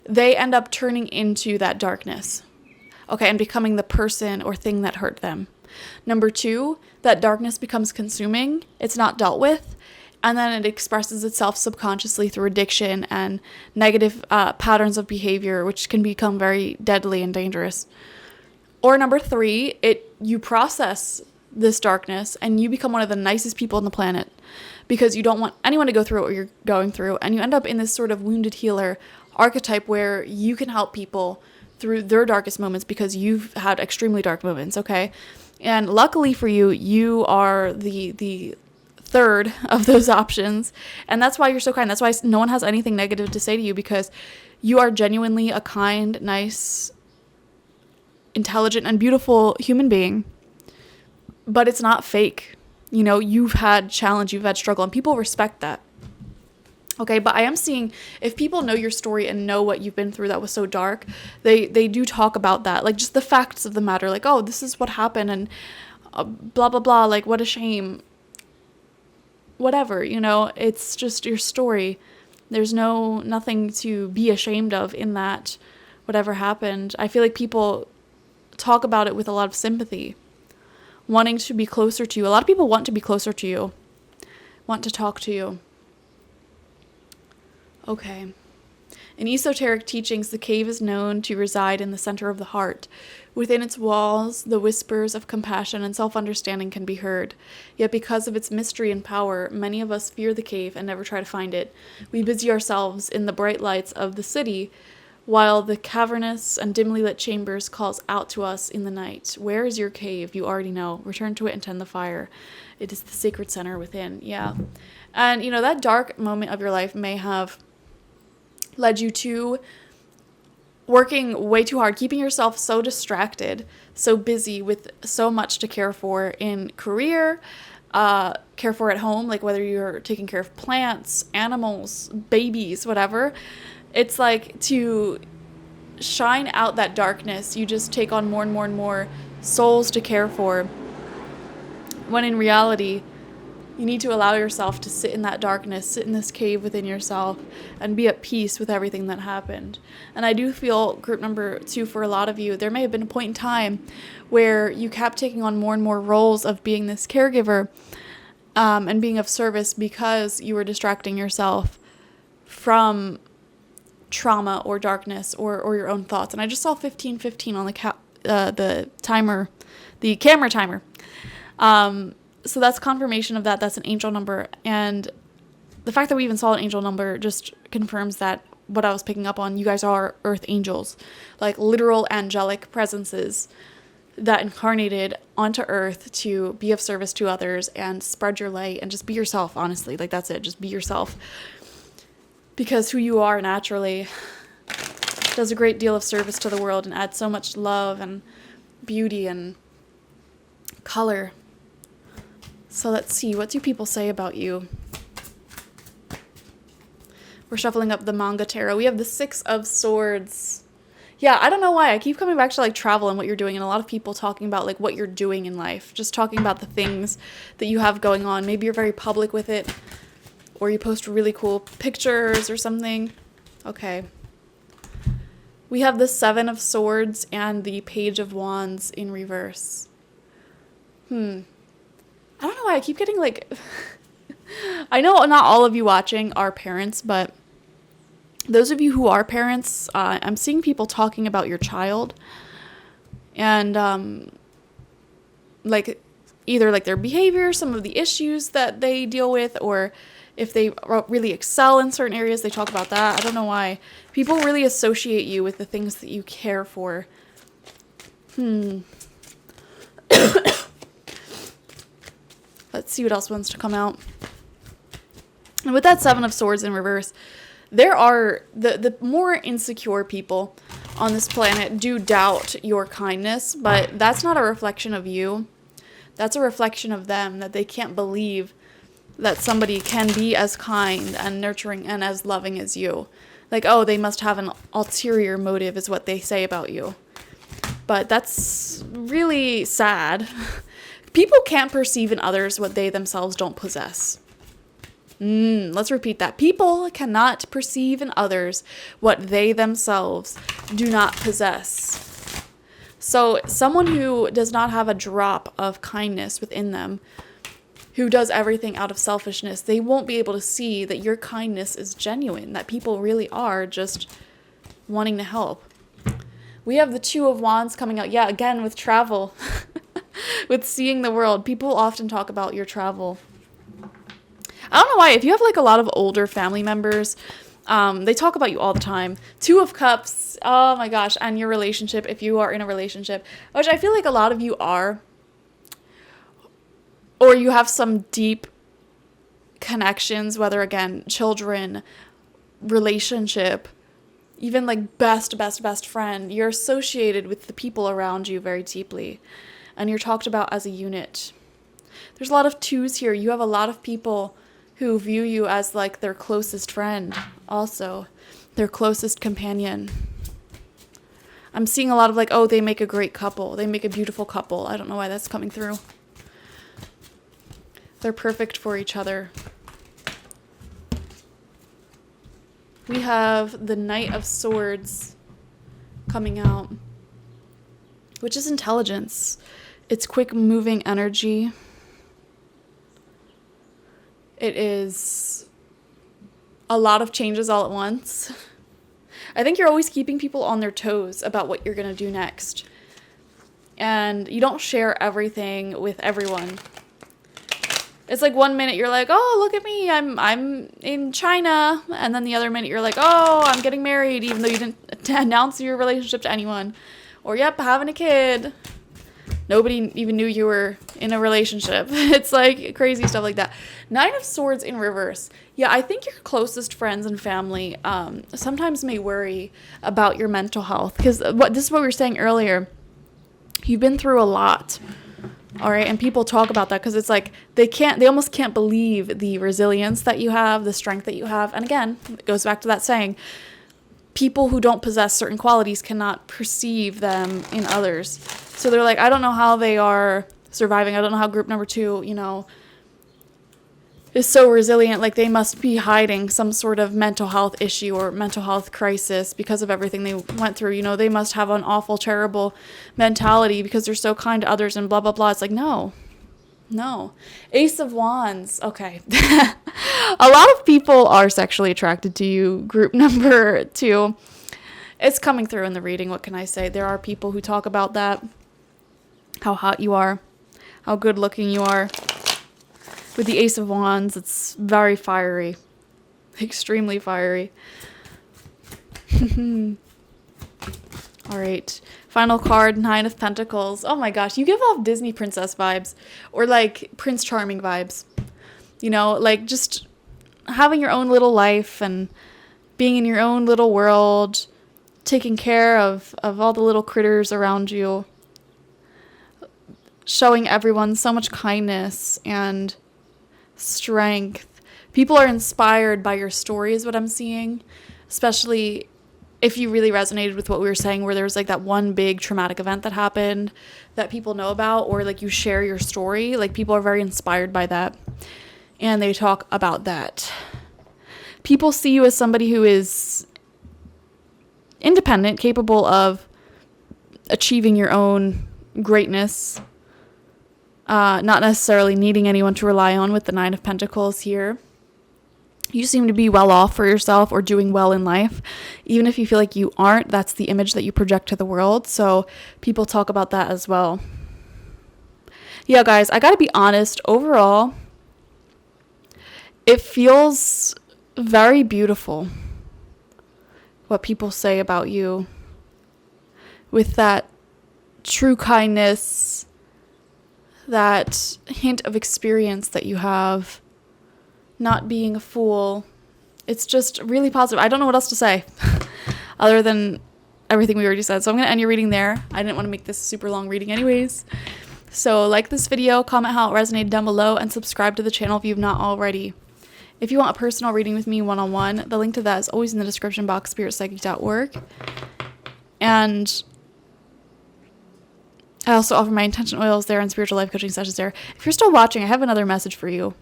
S1: they end up turning into that darkness, okay, and becoming the person or thing that hurt them. Number 2, that darkness becomes consuming. It's not dealt with, and then it expresses itself subconsciously through addiction and negative patterns of behavior, which can become very deadly and dangerous. Or number 3, you process this darkness and you become one of the nicest people on the planet because you don't want anyone to go through what you're going through, and you end up in this sort of wounded healer archetype where you can help people through their darkest moments because you've had extremely dark moments, okay? And luckily for you, you are the third of those options, and that's why you're so kind. That's why no one has anything negative to say to you, because you are genuinely a kind, nice, intelligent, and beautiful human being. But it's not fake. You know, you've had challenge, you've had struggle, and people respect that. Okay, but I am seeing, if people know your story and know what you've been through that was so dark, they do talk about that. Like, just the facts of the matter. Like, oh, this is what happened, and blah, blah, blah. Like, what a shame. Whatever, you know, it's just your story. There's nothing to be ashamed of in that, whatever happened. I feel like people talk about it with a lot of sympathy, wanting to be closer to you. A lot of people want to be closer to you, want to talk to you. Okay. In esoteric teachings, the cave is known to reside in the center of the heart. Within its walls, the whispers of compassion and self-understanding can be heard. Yet because of its mystery and power, many of us fear the cave and never try to find it. We busy ourselves in the bright lights of the city, while the cavernous and dimly lit chambers calls out to us in the night. Where is your cave? You already know. Return to it and tend the fire. It is the sacred center within. Yeah. And, you know, that dark moment of your life may have led you to working way too hard, keeping yourself so distracted, so busy with so much to care for in career, care for at home, like whether you're taking care of plants, animals, babies, whatever. It's like to shine out that darkness, you just take on more and more and more souls to care for, when in reality, you need to allow yourself to sit in that darkness, sit in this cave within yourself, and be at peace with everything that happened. And I do feel, group number 2, for a lot of you, there may have been a point in time where you kept taking on more and more roles of being this caregiver and being of service because you were distracting yourself from trauma or darkness or your own thoughts. And I just saw 1515 on the timer, the camera timer. So that's confirmation of that. That's an angel number. And the fact that we even saw an angel number just confirms that what I was picking up on, you guys are earth angels, like literal angelic presences that incarnated onto earth to be of service to others and spread your light and just be yourself, honestly. Like, that's it. Just be yourself. Because who you are naturally does a great deal of service to the world and adds so much love and beauty and color. So let's see, what do people say about you? We're shuffling up the manga tarot. We have the 6 of Swords. Yeah, I don't know why. I keep coming back to like travel and what you're doing, and a lot of people talking about like what you're doing in life. Just talking about the things that you have going on. Maybe you're very public with it, or you post really cool pictures or something. Okay. We have the 7 of Swords and the Page of Wands in reverse. I don't know why I keep getting like, I know not all of you watching are parents, but those of you who are parents, I'm seeing people talking about your child and like either like their behavior, some of the issues that they deal with, or if they really excel in certain areas, they talk about that. I don't know why. People really associate you with the things that you care for. Let's see what else wants to come out. And with that 7 of Swords in reverse, there are the more insecure people on this planet do doubt your kindness, but that's not a reflection of you. That's a reflection of them, that they can't believe that somebody can be as kind and nurturing and as loving as you. Like, oh, they must have an ulterior motive is what they say about you. But that's really sad. People can't perceive in others what they themselves don't possess. Let's repeat that. People cannot perceive in others what they themselves do not possess. So someone who does not have a drop of kindness within them, who does everything out of selfishness, they won't be able to see that your kindness is genuine, that people really are just wanting to help. We have the Two of Wands coming out. Yeah, again, with travel, with seeing the world. People often talk about your travel. I don't know why. If you have like a lot of older family members, they talk about you all the time. Two of Cups. Oh my gosh. And your relationship, if you are in a relationship, which I feel like a lot of you are, or you have some deep connections, whether again, children, relationship, even like best friend, you're associated with the people around you very deeply, and you're talked about as a unit. There's a lot of twos here. You have a lot of people who view you as like their closest friend, also their closest companion. I'm seeing a lot of like, oh, they make a great couple, they make a beautiful couple. I don't know why that's coming through. They're perfect for each other. We have the Knight of Swords coming out, which is intelligence. It's quick moving energy. It is a lot of changes all at once. I think you're always keeping people on their toes about what you're going to do next. And you don't share everything with everyone. It's like one minute you're like, oh, look at me, I'm in China. And then the other minute you're like, oh, I'm getting married, even though you didn't announce your relationship to anyone. Or, yep, having a kid. Nobody even knew you were in a relationship. It's like crazy stuff like that. Nine of Swords in reverse. Yeah, I think your closest friends and family sometimes may worry about your mental health. Because this is what we were saying earlier. You've been through a lot. All right. And people talk about that because it's like they almost can't believe the resilience that you have, the strength that you have. And again, it goes back to that saying, people who don't possess certain qualities cannot perceive them in others. So they're like, I don't know how they are surviving. I don't know how group number 2, is so resilient. Like they must be hiding some sort of mental health issue or mental health crisis because of everything they went through. They must have an awful, terrible mentality because they're so kind to others and blah, blah, blah. It's like, no. Ace of Wands. Okay. A lot of people are sexually attracted to you. Group number 2. It's coming through in the reading. What can I say? There are people who talk about that. How hot you are. How good looking you are. With the Ace of Wands, it's very fiery. Extremely fiery. All right. Final card, Nine of Pentacles. Oh my gosh, you give off Disney princess vibes. Or like Prince Charming vibes. Like just having your own little life and being in your own little world. Taking care of all the little critters around you. Showing everyone so much kindness and strength. People are inspired by your story is what I'm seeing, especially if you really resonated with what we were saying, where there was like that one big traumatic event that happened that people know about, or like you share your story. Like people are very inspired by that and they talk about that. People see you as somebody who is independent, capable of achieving your own greatness. Not necessarily needing anyone to rely on with the Nine of Pentacles here. You seem to be well off for yourself or doing well in life. Even if you feel like you aren't, that's the image that you project to the world. So people talk about that as well. Yeah, guys, I gotta be honest. Overall, it feels very beautiful what people say about you. With that true kindness, that hint of experience that you have, not being a fool. It's just really positive. I don't know what else to say other than everything we already said. So I'm going to end your reading there. I didn't want to make this a super long reading anyways. So like this video, comment how it resonated down below, and subscribe to the channel if you've not already. If you want a personal reading with me one-on-one, the link to that is always in the description box, spiritpsychic.org. And I also offer my intention oils there and spiritual life coaching sessions there. If you're still watching, I have another message for you.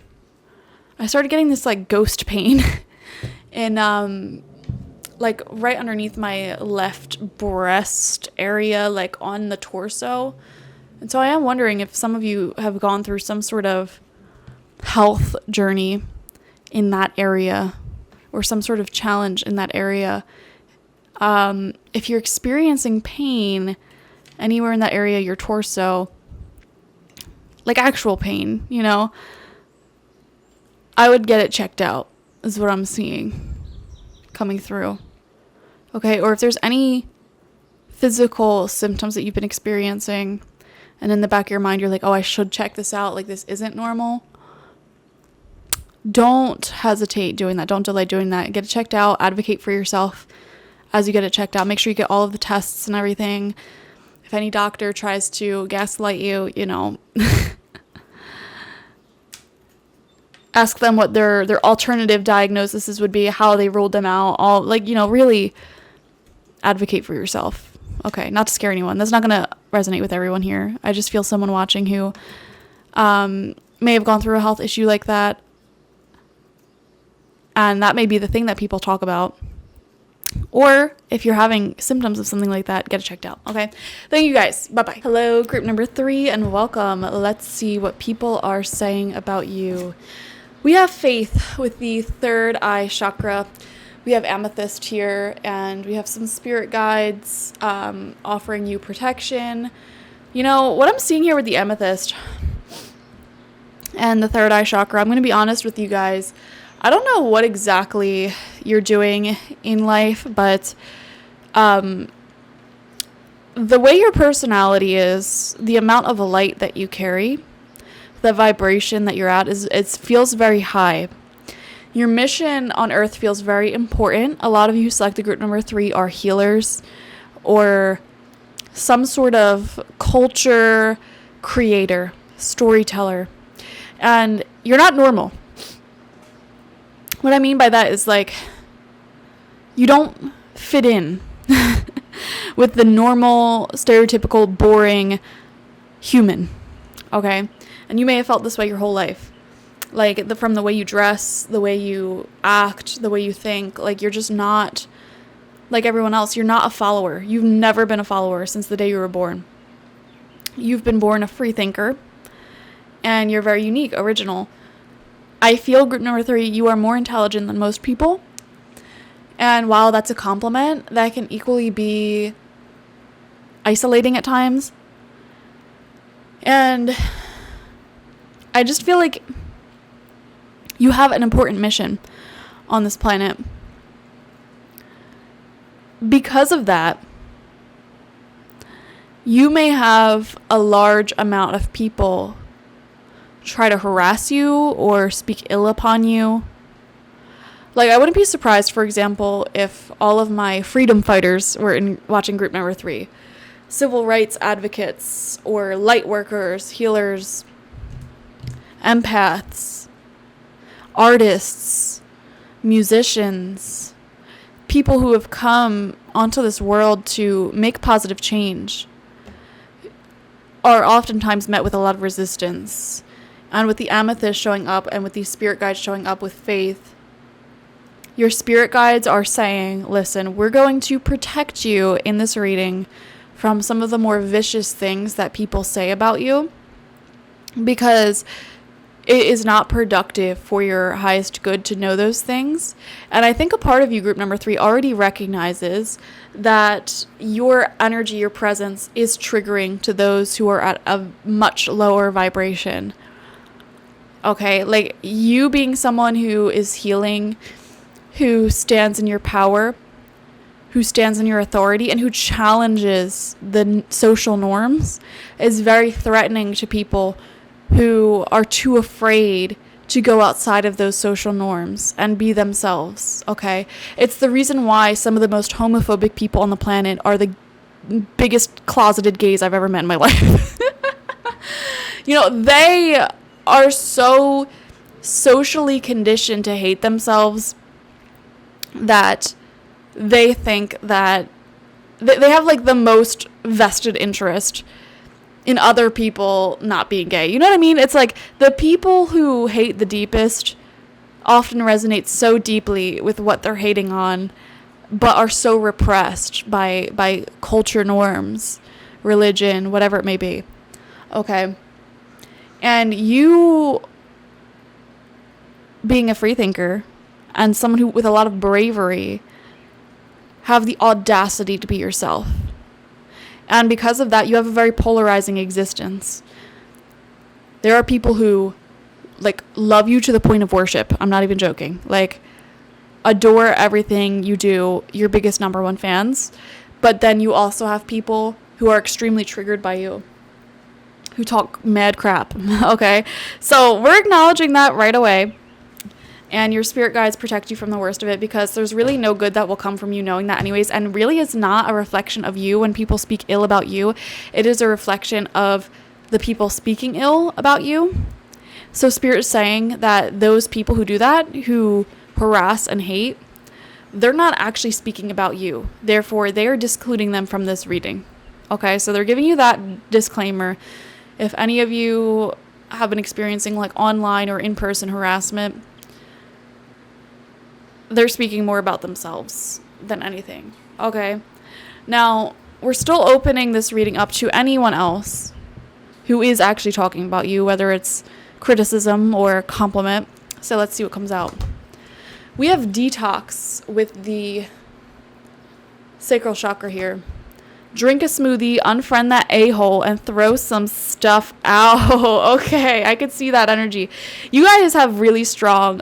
S1: I started getting this like ghost pain in like right underneath my left breast area, like on the torso. And so I am wondering if some of you have gone through some sort of health journey in that area or some sort of challenge in that area. If you're experiencing pain anywhere in that area, your torso, like actual pain, you know, I would get it checked out, is what I'm seeing coming through. Okay, or if there's any physical symptoms that you've been experiencing, and in the back of your mind, you're like, oh, I should check this out, like this isn't normal. Don't hesitate doing that. Don't delay doing that. Get it checked out. Advocate for yourself as you get it checked out. Make sure you get all of the tests and everything. If any doctor tries to gaslight you, you know, ask them what their alternative diagnoses would be, how they ruled them out, all, like, you know, really advocate for yourself. Okay, not to scare anyone. That's not going to resonate with everyone here. I just feel someone watching who may have gone through a health issue like that. And that may be the thing that people talk about. Or if you're having symptoms of something like that, get it checked out. Okay. Thank you guys. Bye-bye. Hello, group number 3, and welcome. Let's see what people are saying about you. We have Faith with the third eye chakra. We have Amethyst here, and we have some spirit guides offering you protection. You know, what I'm seeing here with the Amethyst and the third eye chakra, I'm going to be honest with you guys. I don't know what exactly you're doing in life, but the way your personality is, the amount of light that you carry, the vibration that you're at, it feels very high. Your mission on Earth feels very important. A lot of you who selected group number 3 are healers or some sort of culture creator, storyteller, and you're not normal. What I mean by that is, like, you don't fit in with the normal, stereotypical, boring human, okay? And you may have felt this way your whole life. Like, from the way you dress, the way you act, the way you think, like, you're just not like everyone else. You're not a follower. You've never been a follower since the day you were born. You've been born a free thinker, and you're very unique, original. I feel group number 3, you are more intelligent than most people. And while that's a compliment, that can equally be isolating at times. And I just feel like you have an important mission on this planet. Because of that, you may have a large amount of people try to harass you or speak ill upon you. Like, I wouldn't be surprised, for example, if all of my freedom fighters were watching group number 3. Civil rights advocates or light workers, healers, empaths, artists, musicians, people who have come onto this world to make positive change are oftentimes met with a lot of resistance. And with the Amethyst showing up and with these spirit guides showing up with Faith, your spirit guides are saying, listen, we're going to protect you in this reading from some of the more vicious things that people say about you, because it is not productive for your highest good to know those things. And I think a part of you, group number 3, already recognizes that your energy, your presence is triggering to those who are at a much lower vibration. Okay, like you being someone who is healing, who stands in your power, who stands in your authority, and who challenges the social norms is very threatening to people who are too afraid to go outside of those social norms and be themselves, okay? It's the reason why some of the most homophobic people on the planet are the biggest closeted gays I've ever met in my life. You know, they are so socially conditioned to hate themselves that they think that they have like the most vested interest in other people not being gay. You know what I mean? It's like the people who hate the deepest often resonate so deeply with what they're hating on, but are so repressed by culture norms, religion, whatever it may be. Okay. And you being a freethinker and someone who with a lot of bravery have the audacity to be yourself. And because of that, you have a very polarizing existence. There are people who, like, love you to the point of worship. I'm not even joking. Like, adore everything you do, your biggest number one fans. But then you also have people who are extremely triggered by you, who talk mad crap. Okay? So we're acknowledging that right away. And your spirit guides protect you from the worst of it, because there's really no good that will come from you knowing that anyways. And really, it's not a reflection of you when people speak ill about you. It is a reflection of the people speaking ill about you. So spirit is saying that those people who do that, who harass and hate, they're not actually speaking about you. Therefore, they are discluding them from this reading. Okay, so they're giving you that disclaimer. If any of you have been experiencing like online or in-person harassment, they're speaking more about themselves than anything. Okay. Now, we're still opening this reading up to anyone else who is actually talking about you, whether it's criticism or compliment. So let's see what comes out. We have detox with the sacral chakra here. Drink a smoothie, unfriend that a-hole, and throw some stuff out. Okay, I could see that energy. You guys have really strong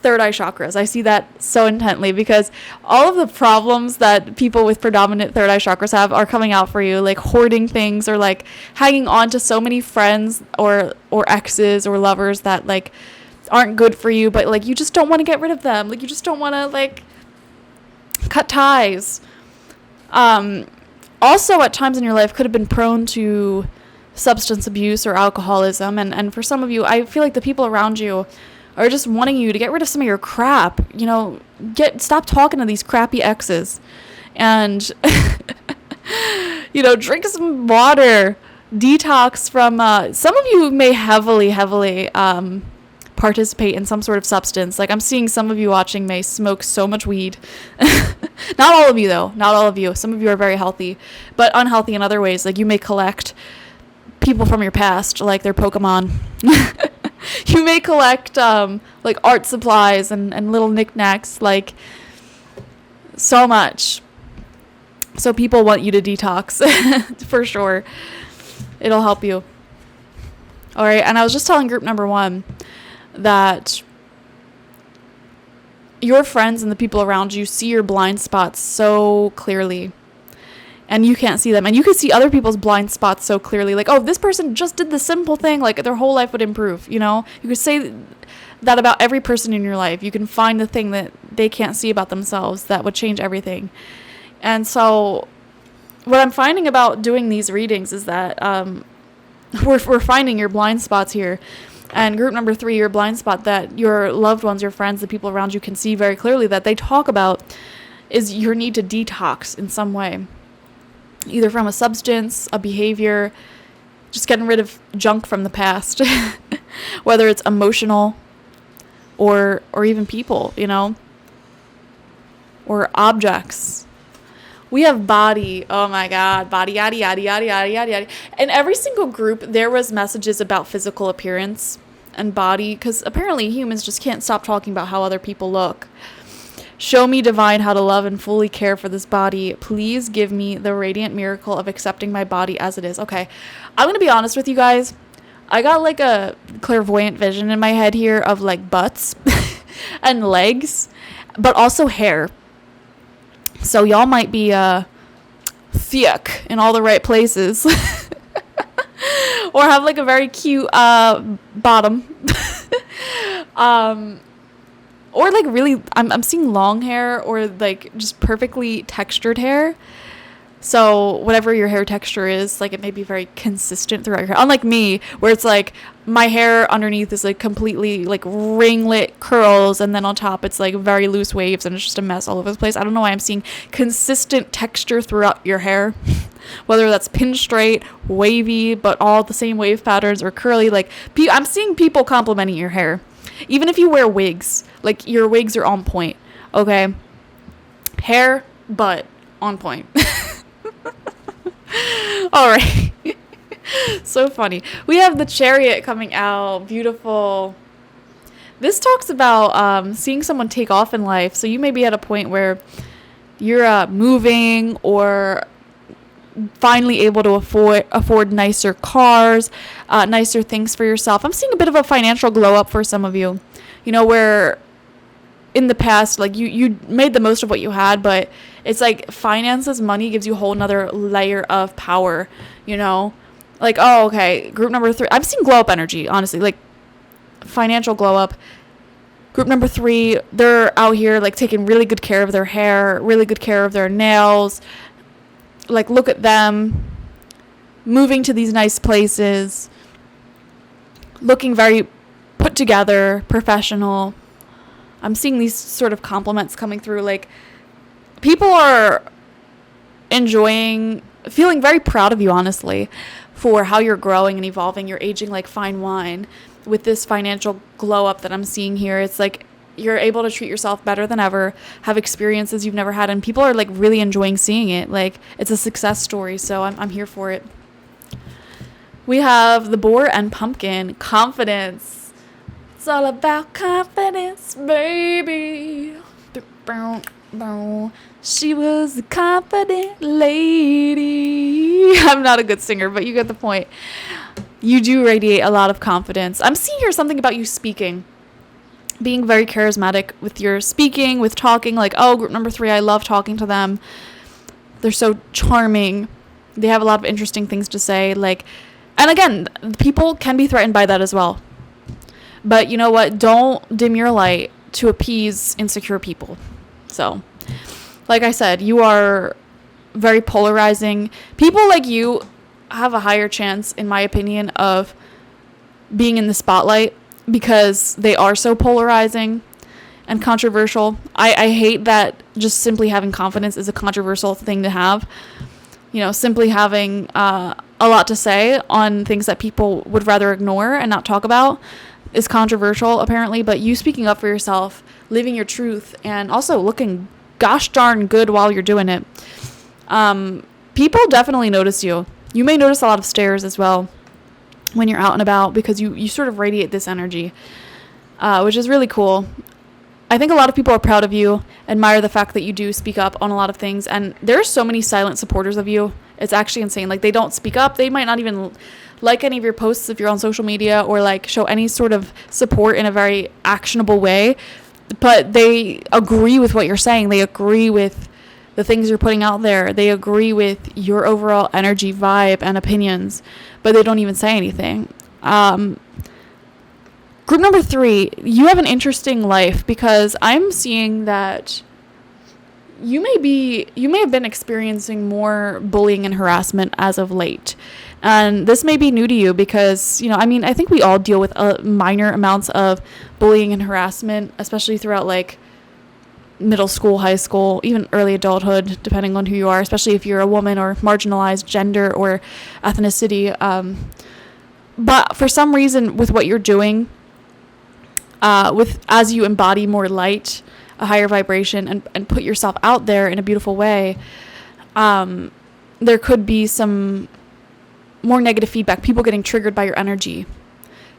S1: third eye chakras. I see that so intently, because all of the problems that people with predominant third eye chakras have are coming out for you, like hoarding things, or like hanging on to so many friends or exes or lovers that like aren't good for you, but like you just don't want to get rid of them. Like you just don't want to like cut ties. Also at times in your life could have been prone to substance abuse or alcoholism, and for some of you, I feel like the people around you are just wanting you to get rid of some of your crap. You know, stop talking to these crappy exes, and you know, drink some water, detox from. Some of you may heavily participate in some sort of substance. Like I'm seeing some of you watching may smoke so much weed. Not all of you though. Not all of you. Some of you are very healthy, but unhealthy in other ways. Like you may collect people from your past, like their Pokemon. You may collect like art supplies and little knickknacks, like so much. So people want you to detox for sure. It'll help you. All right. And I was just telling group number 1 that your friends and the people around you see your blind spots so clearly, and you can't see them, and you can see other people's blind spots so clearly. Like, oh, this person just did the simple thing, like their whole life would improve. You know, you could say that about every person in your life. You can find the thing that they can't see about themselves that would change everything. And so what I'm finding about doing these readings is that we're finding your blind spots here. And group number 3, your blind spot that your loved ones, your friends, the people around you can see very clearly that they talk about is your need to detox in some way. Either from a substance, a behavior, just getting rid of junk from the past. Whether it's emotional or even people, you know, or objects. We have body. Oh my God. Body, yada, yada, yada, yada, yada, yada. In every single group, there was messages about physical appearance and body, because apparently humans just can't stop talking about how other people look. Show me, divine, how to love and fully care for this body. Please give me the radiant miracle of accepting my body as it is. Okay. I'm going to be honest with you guys. I got like a clairvoyant vision in my head here of like butts and legs, but also hair. So y'all might be thick in all the right places. Or have like a very cute bottom. Or like really, I'm seeing long hair or like just perfectly textured hair. So whatever your hair texture is, like it may be very consistent throughout your hair. Unlike me, where it's like my hair underneath is like completely like ringlet curls, and then on top it's like very loose waves, and it's just a mess all over the place. I don't know why I'm seeing consistent texture throughout your hair. Whether that's pin straight, wavy, but all the same wave patterns, or curly. Like I'm seeing people complimenting your hair. Even if you wear wigs, like your wigs are on point. Okay. Hair, butt, on point. All right. So funny. We have the Chariot coming out. Beautiful. This talks about seeing someone take off in life. So you may be at a point where You're moving or finally able to afford nicer cars, nicer things for yourself. I'm seeing a bit of a financial glow up for some of you, where in the past, like you made the most of what you had, but it's like finances, money gives you a whole nother layer of power, like, oh, okay, group number 3, I'm seeing glow up energy, honestly, like financial glow up. Group number 3, they're out here like taking really good care of their hair, really good care of their nails. Like, look at them moving to these nice places, looking very put together, professional. I'm seeing these sort of compliments coming through. Like, people are feeling very proud of you, honestly, for how you're growing and evolving. You're aging like fine wine with this financial glow up that I'm seeing here. It's like you're able to treat yourself better than ever, have experiences you've never had, and people are like really enjoying seeing it. Like, it's a success story, so I'm here for it. We have the boar and pumpkin. Confidence. It's all about confidence, baby. She was a confident lady. I'm not a good singer, but you get the point. You do radiate a lot of confidence. I'm seeing here something about you speaking. Being very charismatic with your speaking, with talking. Like, oh, group number 3, I love talking to them. They're so charming. They have a lot of interesting things to say. Like, and again, people can be threatened by that as well. But you know what? Don't dim your light to appease insecure people. So, like I said, you are very polarizing. People like you have a higher chance, in my opinion, of being in the spotlight because they are so polarizing and controversial. I hate that just simply having confidence is a controversial thing to have. Simply having a lot to say on things that people would rather ignore and not talk about is controversial, apparently. But you speaking up for yourself, living your truth, and also looking gosh darn good while you're doing it. People definitely notice you. You may notice a lot of stares as well when you're out and about because you sort of radiate this energy, which is really cool. I think a lot of people are proud of you, admire the fact that you do speak up on a lot of things, and there's so many silent supporters of you. It's actually insane. Like, they don't speak up. They might not even like any of your posts if you're on social media, or like show any sort of support in a very actionable way, but they agree with what you're saying. They agree with the things you're putting out there. They agree with your overall energy, vibe, and opinions, but they don't even say anything. Group number 3, you have an interesting life because I'm seeing that you may have been experiencing more bullying and harassment as of late. And this may be new to you because, I think we all deal with minor amounts of bullying and harassment, especially throughout like middle school, high school, even early adulthood, depending on who you are, especially if you're a woman or marginalized gender or ethnicity. But for some reason, with what you're doing, as you embody more light, a higher vibration, and put yourself out there in a beautiful way, there could be some more negative feedback, people getting triggered by your energy,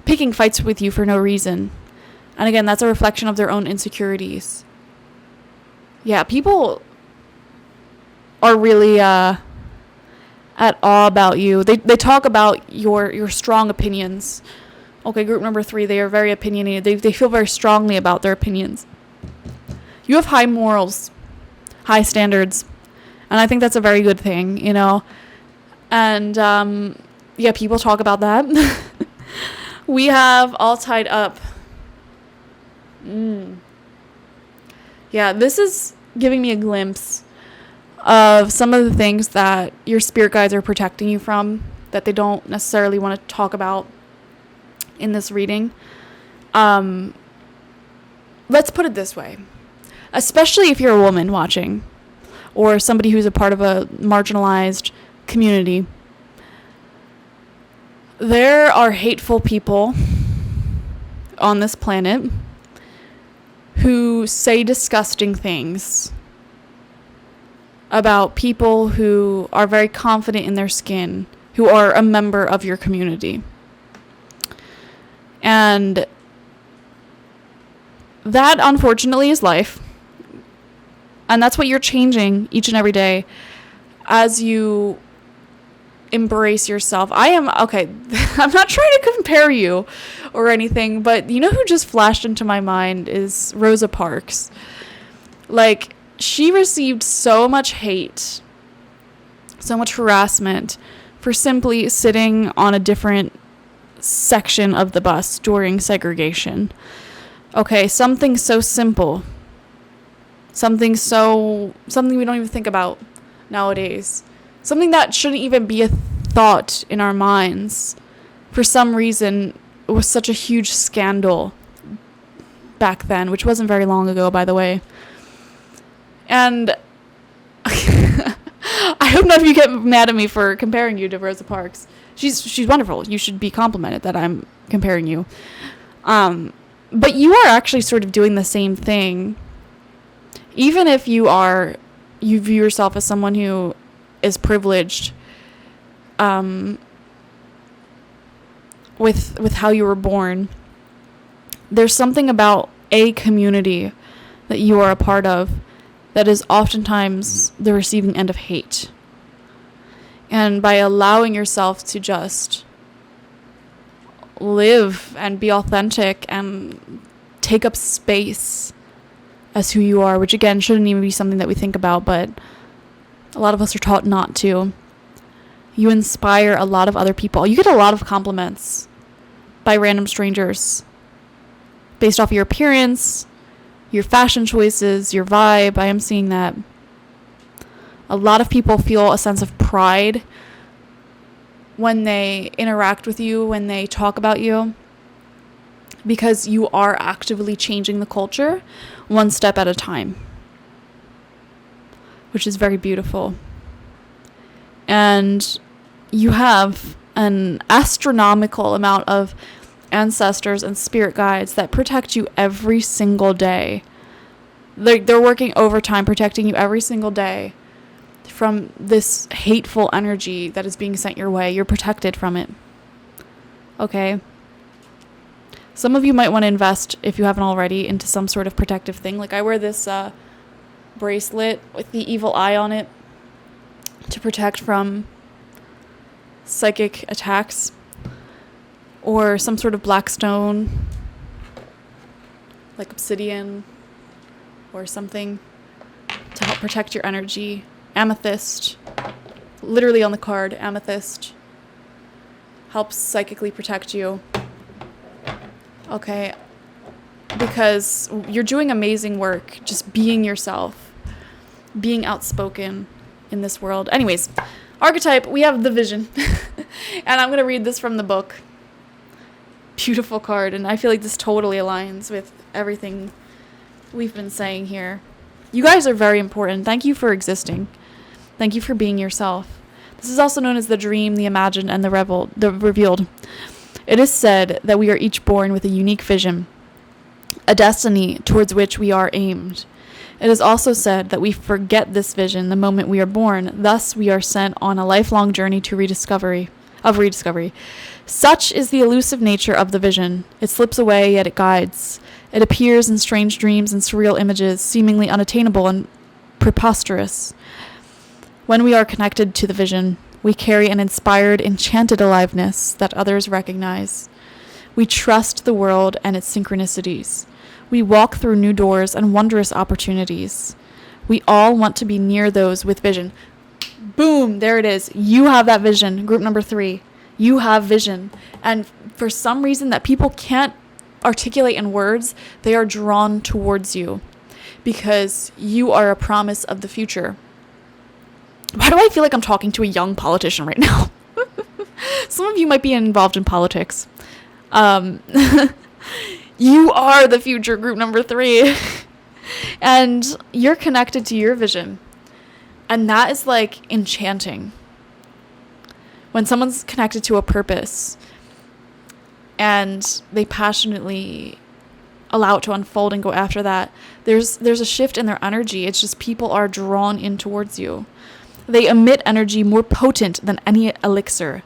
S1: picking fights with you for no reason. And again, that's a reflection of their own insecurities. Yeah, people are really at awe about you. They talk about your strong opinions. Okay, group number 3, they are very opinionated. They feel very strongly about their opinions. You have high morals, high standards, and I think that's a very good thing, And, yeah, people talk about that. We have all tied up. Yeah, this is giving me a glimpse of some of the things that your spirit guides are protecting you from, that they don't necessarily want to talk about in this reading. Let's put it this way. Especially if you're a woman watching, or somebody who's a part of a marginalized community, there are hateful people on this planet who say disgusting things about people who are very confident in their skin, who are a member of your community. And that, unfortunately, is life. And that's what you're changing each and every day as you embrace yourself. I'm not trying to compare you or anything, but you know who just flashed into my mind is Rosa Parks. Like, she received so much hate, so much harassment for simply sitting on a different section of the bus during segregation. Okay, something so simple. Something we don't even think about nowadays. Something that shouldn't even be a thought in our minds. For some reason, it was such a huge scandal back then, which wasn't very long ago, by the way. And I hope none of you get mad at me for comparing you to Rosa Parks. She's wonderful. You should be complimented that I'm comparing you. But you are actually sort of doing the same thing. Even if you view yourself as someone who is privileged, with how you were born, there's something about a community that you are a part of that is oftentimes the receiving end of hate. And by allowing yourself to just live and be authentic and take up space as who you are, which again shouldn't even be something that we think about, but a lot of us are taught not to. You inspire a lot of other people. You get a lot of compliments by random strangers based off of your appearance, your fashion choices, your vibe. I am seeing that. A lot of people feel a sense of pride when they interact with you, when they talk about you, because you are actively changing the culture one step at a time, which is very beautiful. And you have an astronomical amount of ancestors and spirit guides that protect you every single day. They're working overtime protecting you every single day from this hateful energy that is being sent your way. You're protected from it. Okay? Some of you might want to invest, if you haven't already, into some sort of protective thing. Like I wear this bracelet with the evil eye on it to protect from psychic attacks, or some sort of black stone like obsidian or something to help protect your energy. Amethyst, literally on the card, amethyst helps psychically protect you. Okay, because you're doing amazing work just being yourself, being outspoken in this world. Anyways, archetype, we have the Vision. And I'm going to read this from the book. Beautiful card, and I feel like this totally aligns with everything we've been saying here. You guys are very important. Thank you for existing. Thank you for being yourself. This is also known as the dream, the imagined, and the revealed. It is said that we are each born with a unique vision, a destiny towards which we are aimed. It is also said that we forget this vision the moment we are born. Thus, we are sent on a lifelong journey to rediscovery. Such is the elusive nature of the vision. It slips away, yet it guides. It appears in strange dreams and surreal images, seemingly unattainable and preposterous. When we are connected to the vision, we carry an inspired, enchanted aliveness that others recognize. We trust the world and its synchronicities. We walk through new doors and wondrous opportunities. We all want to be near those with vision. Boom, there it is. You have that vision. Group number 3. You have vision. And for some reason that people can't articulate in words, they are drawn towards you because you are a promise of the future. Why do I feel like I'm talking to a young politician right now? Some of you might be involved in politics. You are the future, group number 3. And you're connected to your vision. And that is like enchanting. When someone's connected to a purpose and they passionately allow it to unfold and go after that, there's a shift in their energy. It's just people are drawn in towards you. They emit energy more potent than any elixir.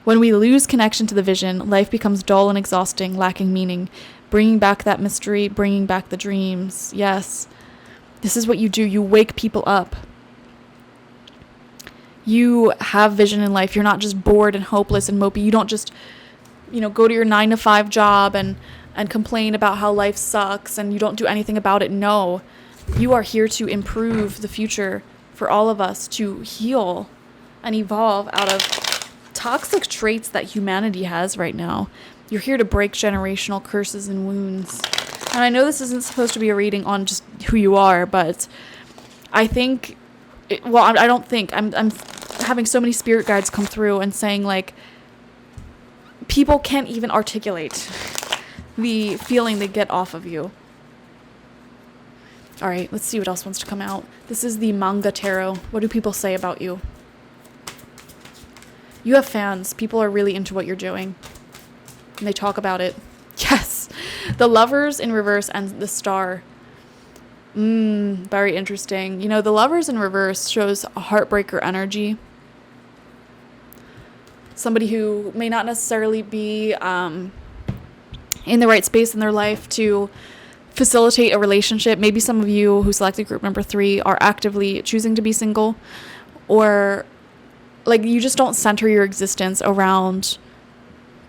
S1: When we lose connection to the vision, life becomes dull and exhausting, lacking meaning. Bringing back that mystery, bringing back the dreams. Yes. This is what you do. You wake people up. You have vision in life. You're not just bored and hopeless and mopey. You don't just, go to your 9-to-5 job and complain about how life sucks and you don't do anything about it. No, you are here to improve the future for all of us, to heal and evolve out of toxic traits that humanity has right now. You're here to break generational curses and wounds. And I know this isn't supposed to be a reading on just who you are, but I think, I'm having so many spirit guides come through and saying, like, people can't even articulate the feeling they get off of you. All right, let's see what else wants to come out. This is the manga tarot. What do people say about you? You have fans. People are really into what you're doing. And they talk about it. Yes. The Lovers in reverse and the Star. Very interesting. The Lovers in reverse shows a heartbreaker energy. Somebody who may not necessarily be in the right space in their life to facilitate a relationship. Maybe some of you who selected group number 3 are actively choosing to be single, or like you just don't center your existence around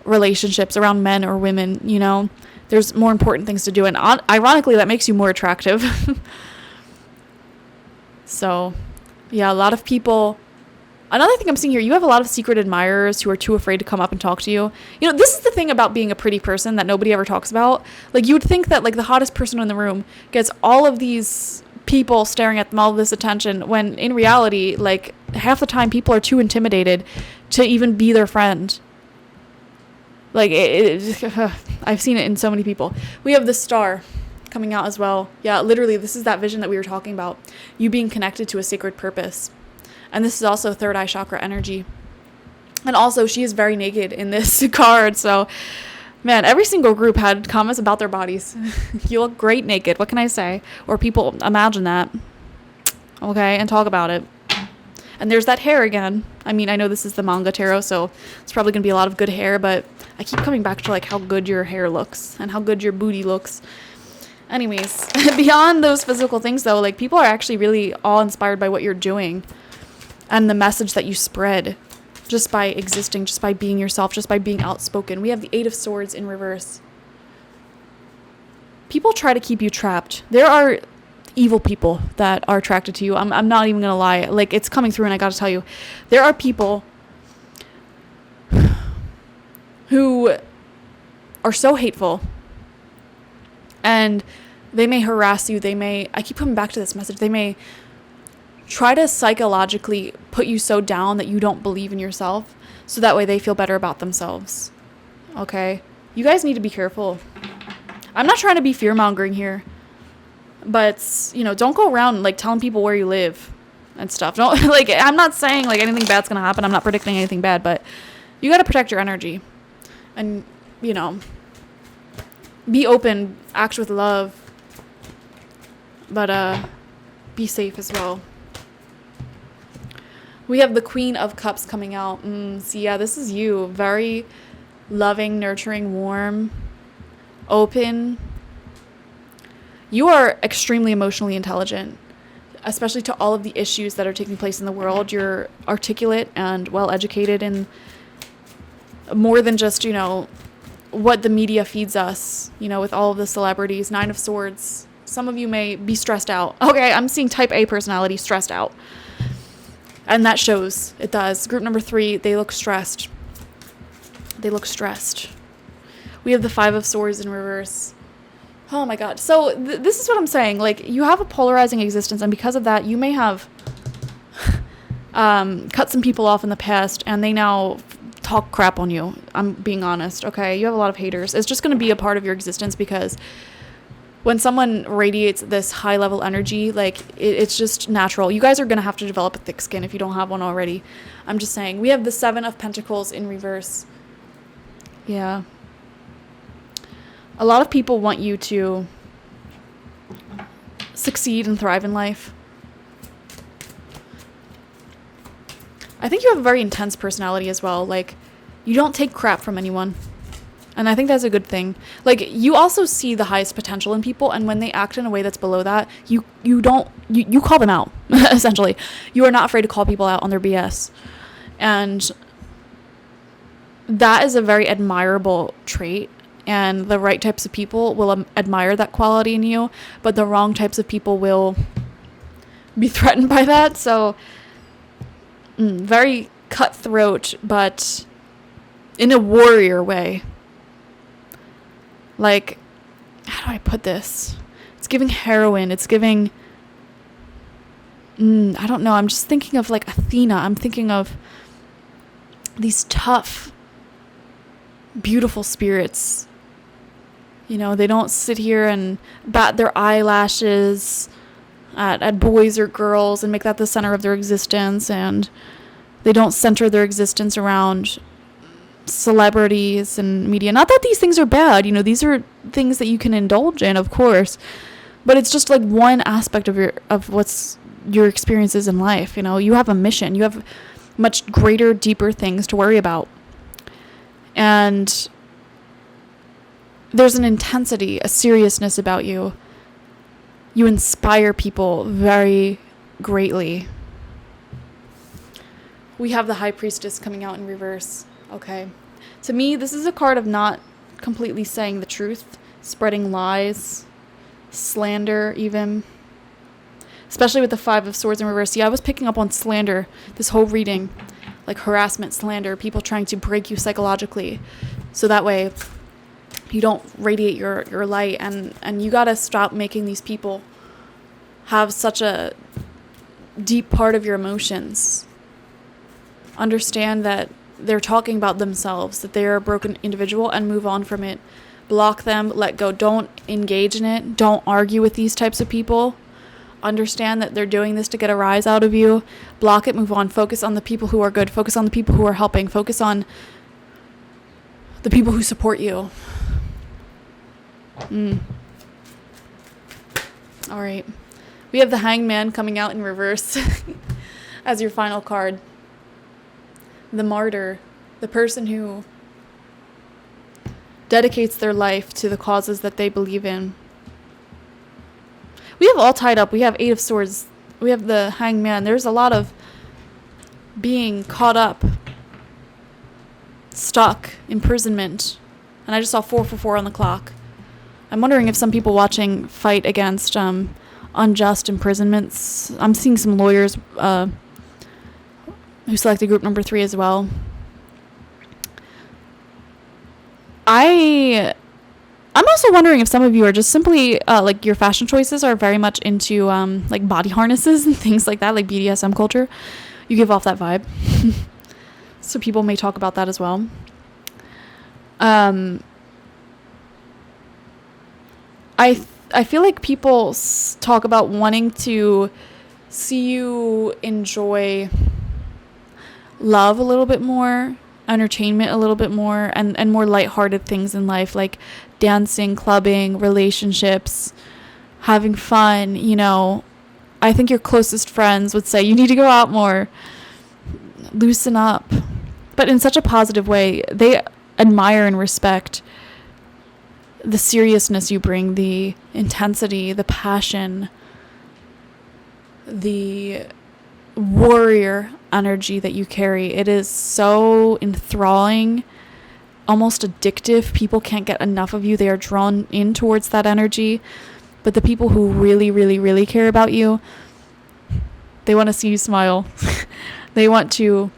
S1: relationships, around men or women. There's more important things to do, and ironically that makes you more attractive. So yeah, a lot of people. Another thing I'm seeing here, you have a lot of secret admirers who are too afraid to come up and talk to you. This is the thing about being a pretty person that nobody ever talks about. Like, you would think that, like, the hottest person in the room gets all of these people staring at them, all of this attention, when in reality, like, half the time people are too intimidated to even be their friend. Like, I've seen it in so many people. We have the Star coming out as well. Yeah, literally, this is that vision that we were talking about. You being connected to a sacred purpose. And this is also third eye chakra energy. And also, she is very naked in this card. So, man, every single group had comments about their bodies. You look great naked. What can I say? Or people imagine that. Okay, and talk about it. And there's that hair again. I mean, I know this is the manga tarot, so it's probably going to be a lot of good hair. But I keep coming back to, like, how good your hair looks and how good your booty looks. Anyways, beyond those physical things, though, like, people are actually really awe-inspired by what you're doing. And the message that you spread just by existing, just by being yourself, just by being outspoken. We have the 8 of Swords in reverse. People try to keep you trapped. There are evil people that are attracted to you. I'm not even going to lie. Like, it's coming through, and I got to tell you. There are people who are so hateful. And they may harass you. I keep coming back to this message. They may try to psychologically put you so down that you don't believe in yourself, so that way they feel better about themselves. Okay? You guys need to be careful. I'm not trying to be fear-mongering here, but, don't go around, like, telling people where you live and stuff. Don't, like, I'm not saying, like, anything bad's gonna happen. I'm not predicting anything bad, but you gotta protect your energy. And, be open, act with love, but, be safe as well. We have the Queen of Cups coming out. See, yeah, this is you. Very loving, nurturing, warm, open. You are extremely emotionally intelligent, especially to all of the issues that are taking place in the world. You're articulate and well-educated in more than just, what the media feeds us, with all of the celebrities. 9 of Swords. Some of you may be stressed out. Okay, I'm seeing type A personality stressed out. And that shows. It does. Group number 3, they look stressed. They look stressed. We have the 5 of Swords in reverse. Oh my god. So this is what I'm saying. Like, you have a polarizing existence, and because of that, you may have cut some people off in the past, and they now talk crap on you. I'm being honest, okay? You have a lot of haters. It's just going to be a part of your existence, because when someone radiates this high level energy, like, it's just natural. You guys are going to have to develop a thick skin if you don't have one already. I'm just saying. We have the 7 of Pentacles in reverse. Yeah. A lot of people want you to succeed and thrive in life. I think you have a very intense personality as well. Like, you don't take crap from anyone. And I think that's a good thing. Like, you also see the highest potential in people, and when they act in a way that's below that, you call them out. Essentially, you are not afraid to call people out on their BS, and that is a very admirable trait. And the right types of people will admire that quality in you, but the wrong types of people will be threatened by that. So very cutthroat, but in a warrior way. Like, how do I put this? It's giving heroine. It's giving, I don't know. I'm just thinking of like Athena. I'm thinking of these tough, beautiful spirits. You know, they don't sit here and bat their eyelashes at boys or girls and make that the center of their existence. And they don't center their existence around celebrities and media. Not that these things are bad, you know, these are things that you can indulge in, of course, but it's just like one aspect of what's your experiences in life. You know, you have a mission, you have much greater, deeper things to worry about, and there's an intensity, a seriousness about you. You inspire people very greatly. We have the High Priestess coming out in reverse. Okay. To me, this is a card of not completely saying the truth, spreading lies, slander even. Especially with the Five of Swords in reverse. Yeah, I was picking up on slander this whole reading. Like harassment, slander, people trying to break you psychologically. So that way you don't radiate your light. And you gotta stop making these people have such a deep part of your emotions. Understand that they're talking about themselves, that they're a broken individual, and move on from it. Block them, let go. Don't engage in it. Don't argue with these types of people. Understand that they're doing this to get a rise out of you. Block it, move on. Focus on the people who are good. Focus on the people who are helping. Focus on the people who support you. All right. We have the Hangman coming out in reverse as your final card. The martyr, the person who dedicates their life to the causes that they believe in. We have all tied up. We have Eight of Swords. We have the Hangman. There's a lot of being caught up, stuck, imprisonment. And I just saw 444 on the clock. I'm wondering if some people watching fight against unjust imprisonments. I'm seeing some lawyers who selected group number 3 as well. I'm also wondering if some of you are just simply like your fashion choices are very much into like body harnesses and things like that, like BDSM culture. You give off that vibe. So people may talk about that as well. I feel like people talk about wanting to see you enjoy love a little bit more, entertainment a little bit more, and more lighthearted things in life, like dancing, clubbing, relationships, having fun. You know, I think your closest friends would say you need to go out more, loosen up, but in such a positive way. They admire and respect the seriousness you bring, the intensity, the passion, the warrior energy that you carry. It is so enthralling, almost addictive. People can't get enough of you. They are drawn in towards that energy. But the people who really, really, really care about you, they want to see you smile. They want to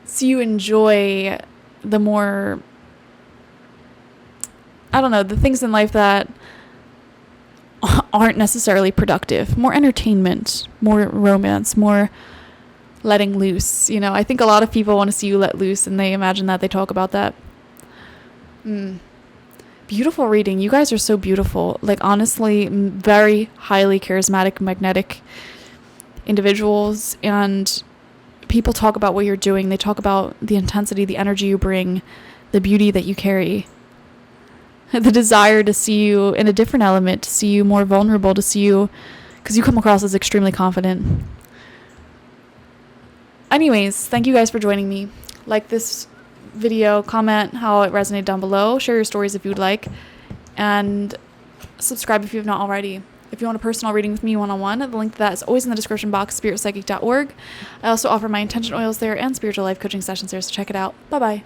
S1: see you enjoy the more, I don't know, the things in life that aren't necessarily productive. More entertainment, more romance, more letting loose. You know, I think a lot of people want to see you let loose, and they imagine that, they talk about that. Beautiful reading. You guys are so beautiful. Like, honestly, very highly charismatic, magnetic individuals. And people talk about what you're doing. They talk about the intensity, the energy you bring, the beauty that you carry. The desire to see you in a different element, to see you more vulnerable, to see you, because you come across as extremely confident. Anyways, thank you guys for joining me. Like this video, comment how it resonated down below, share your stories if you would like, and subscribe if you have not already. If you want a personal reading with me one-on-one, the link to that is always in the description box, spiritpsychic.org. I also offer my intention oils there and spiritual life coaching sessions there, so check it out. Bye-bye.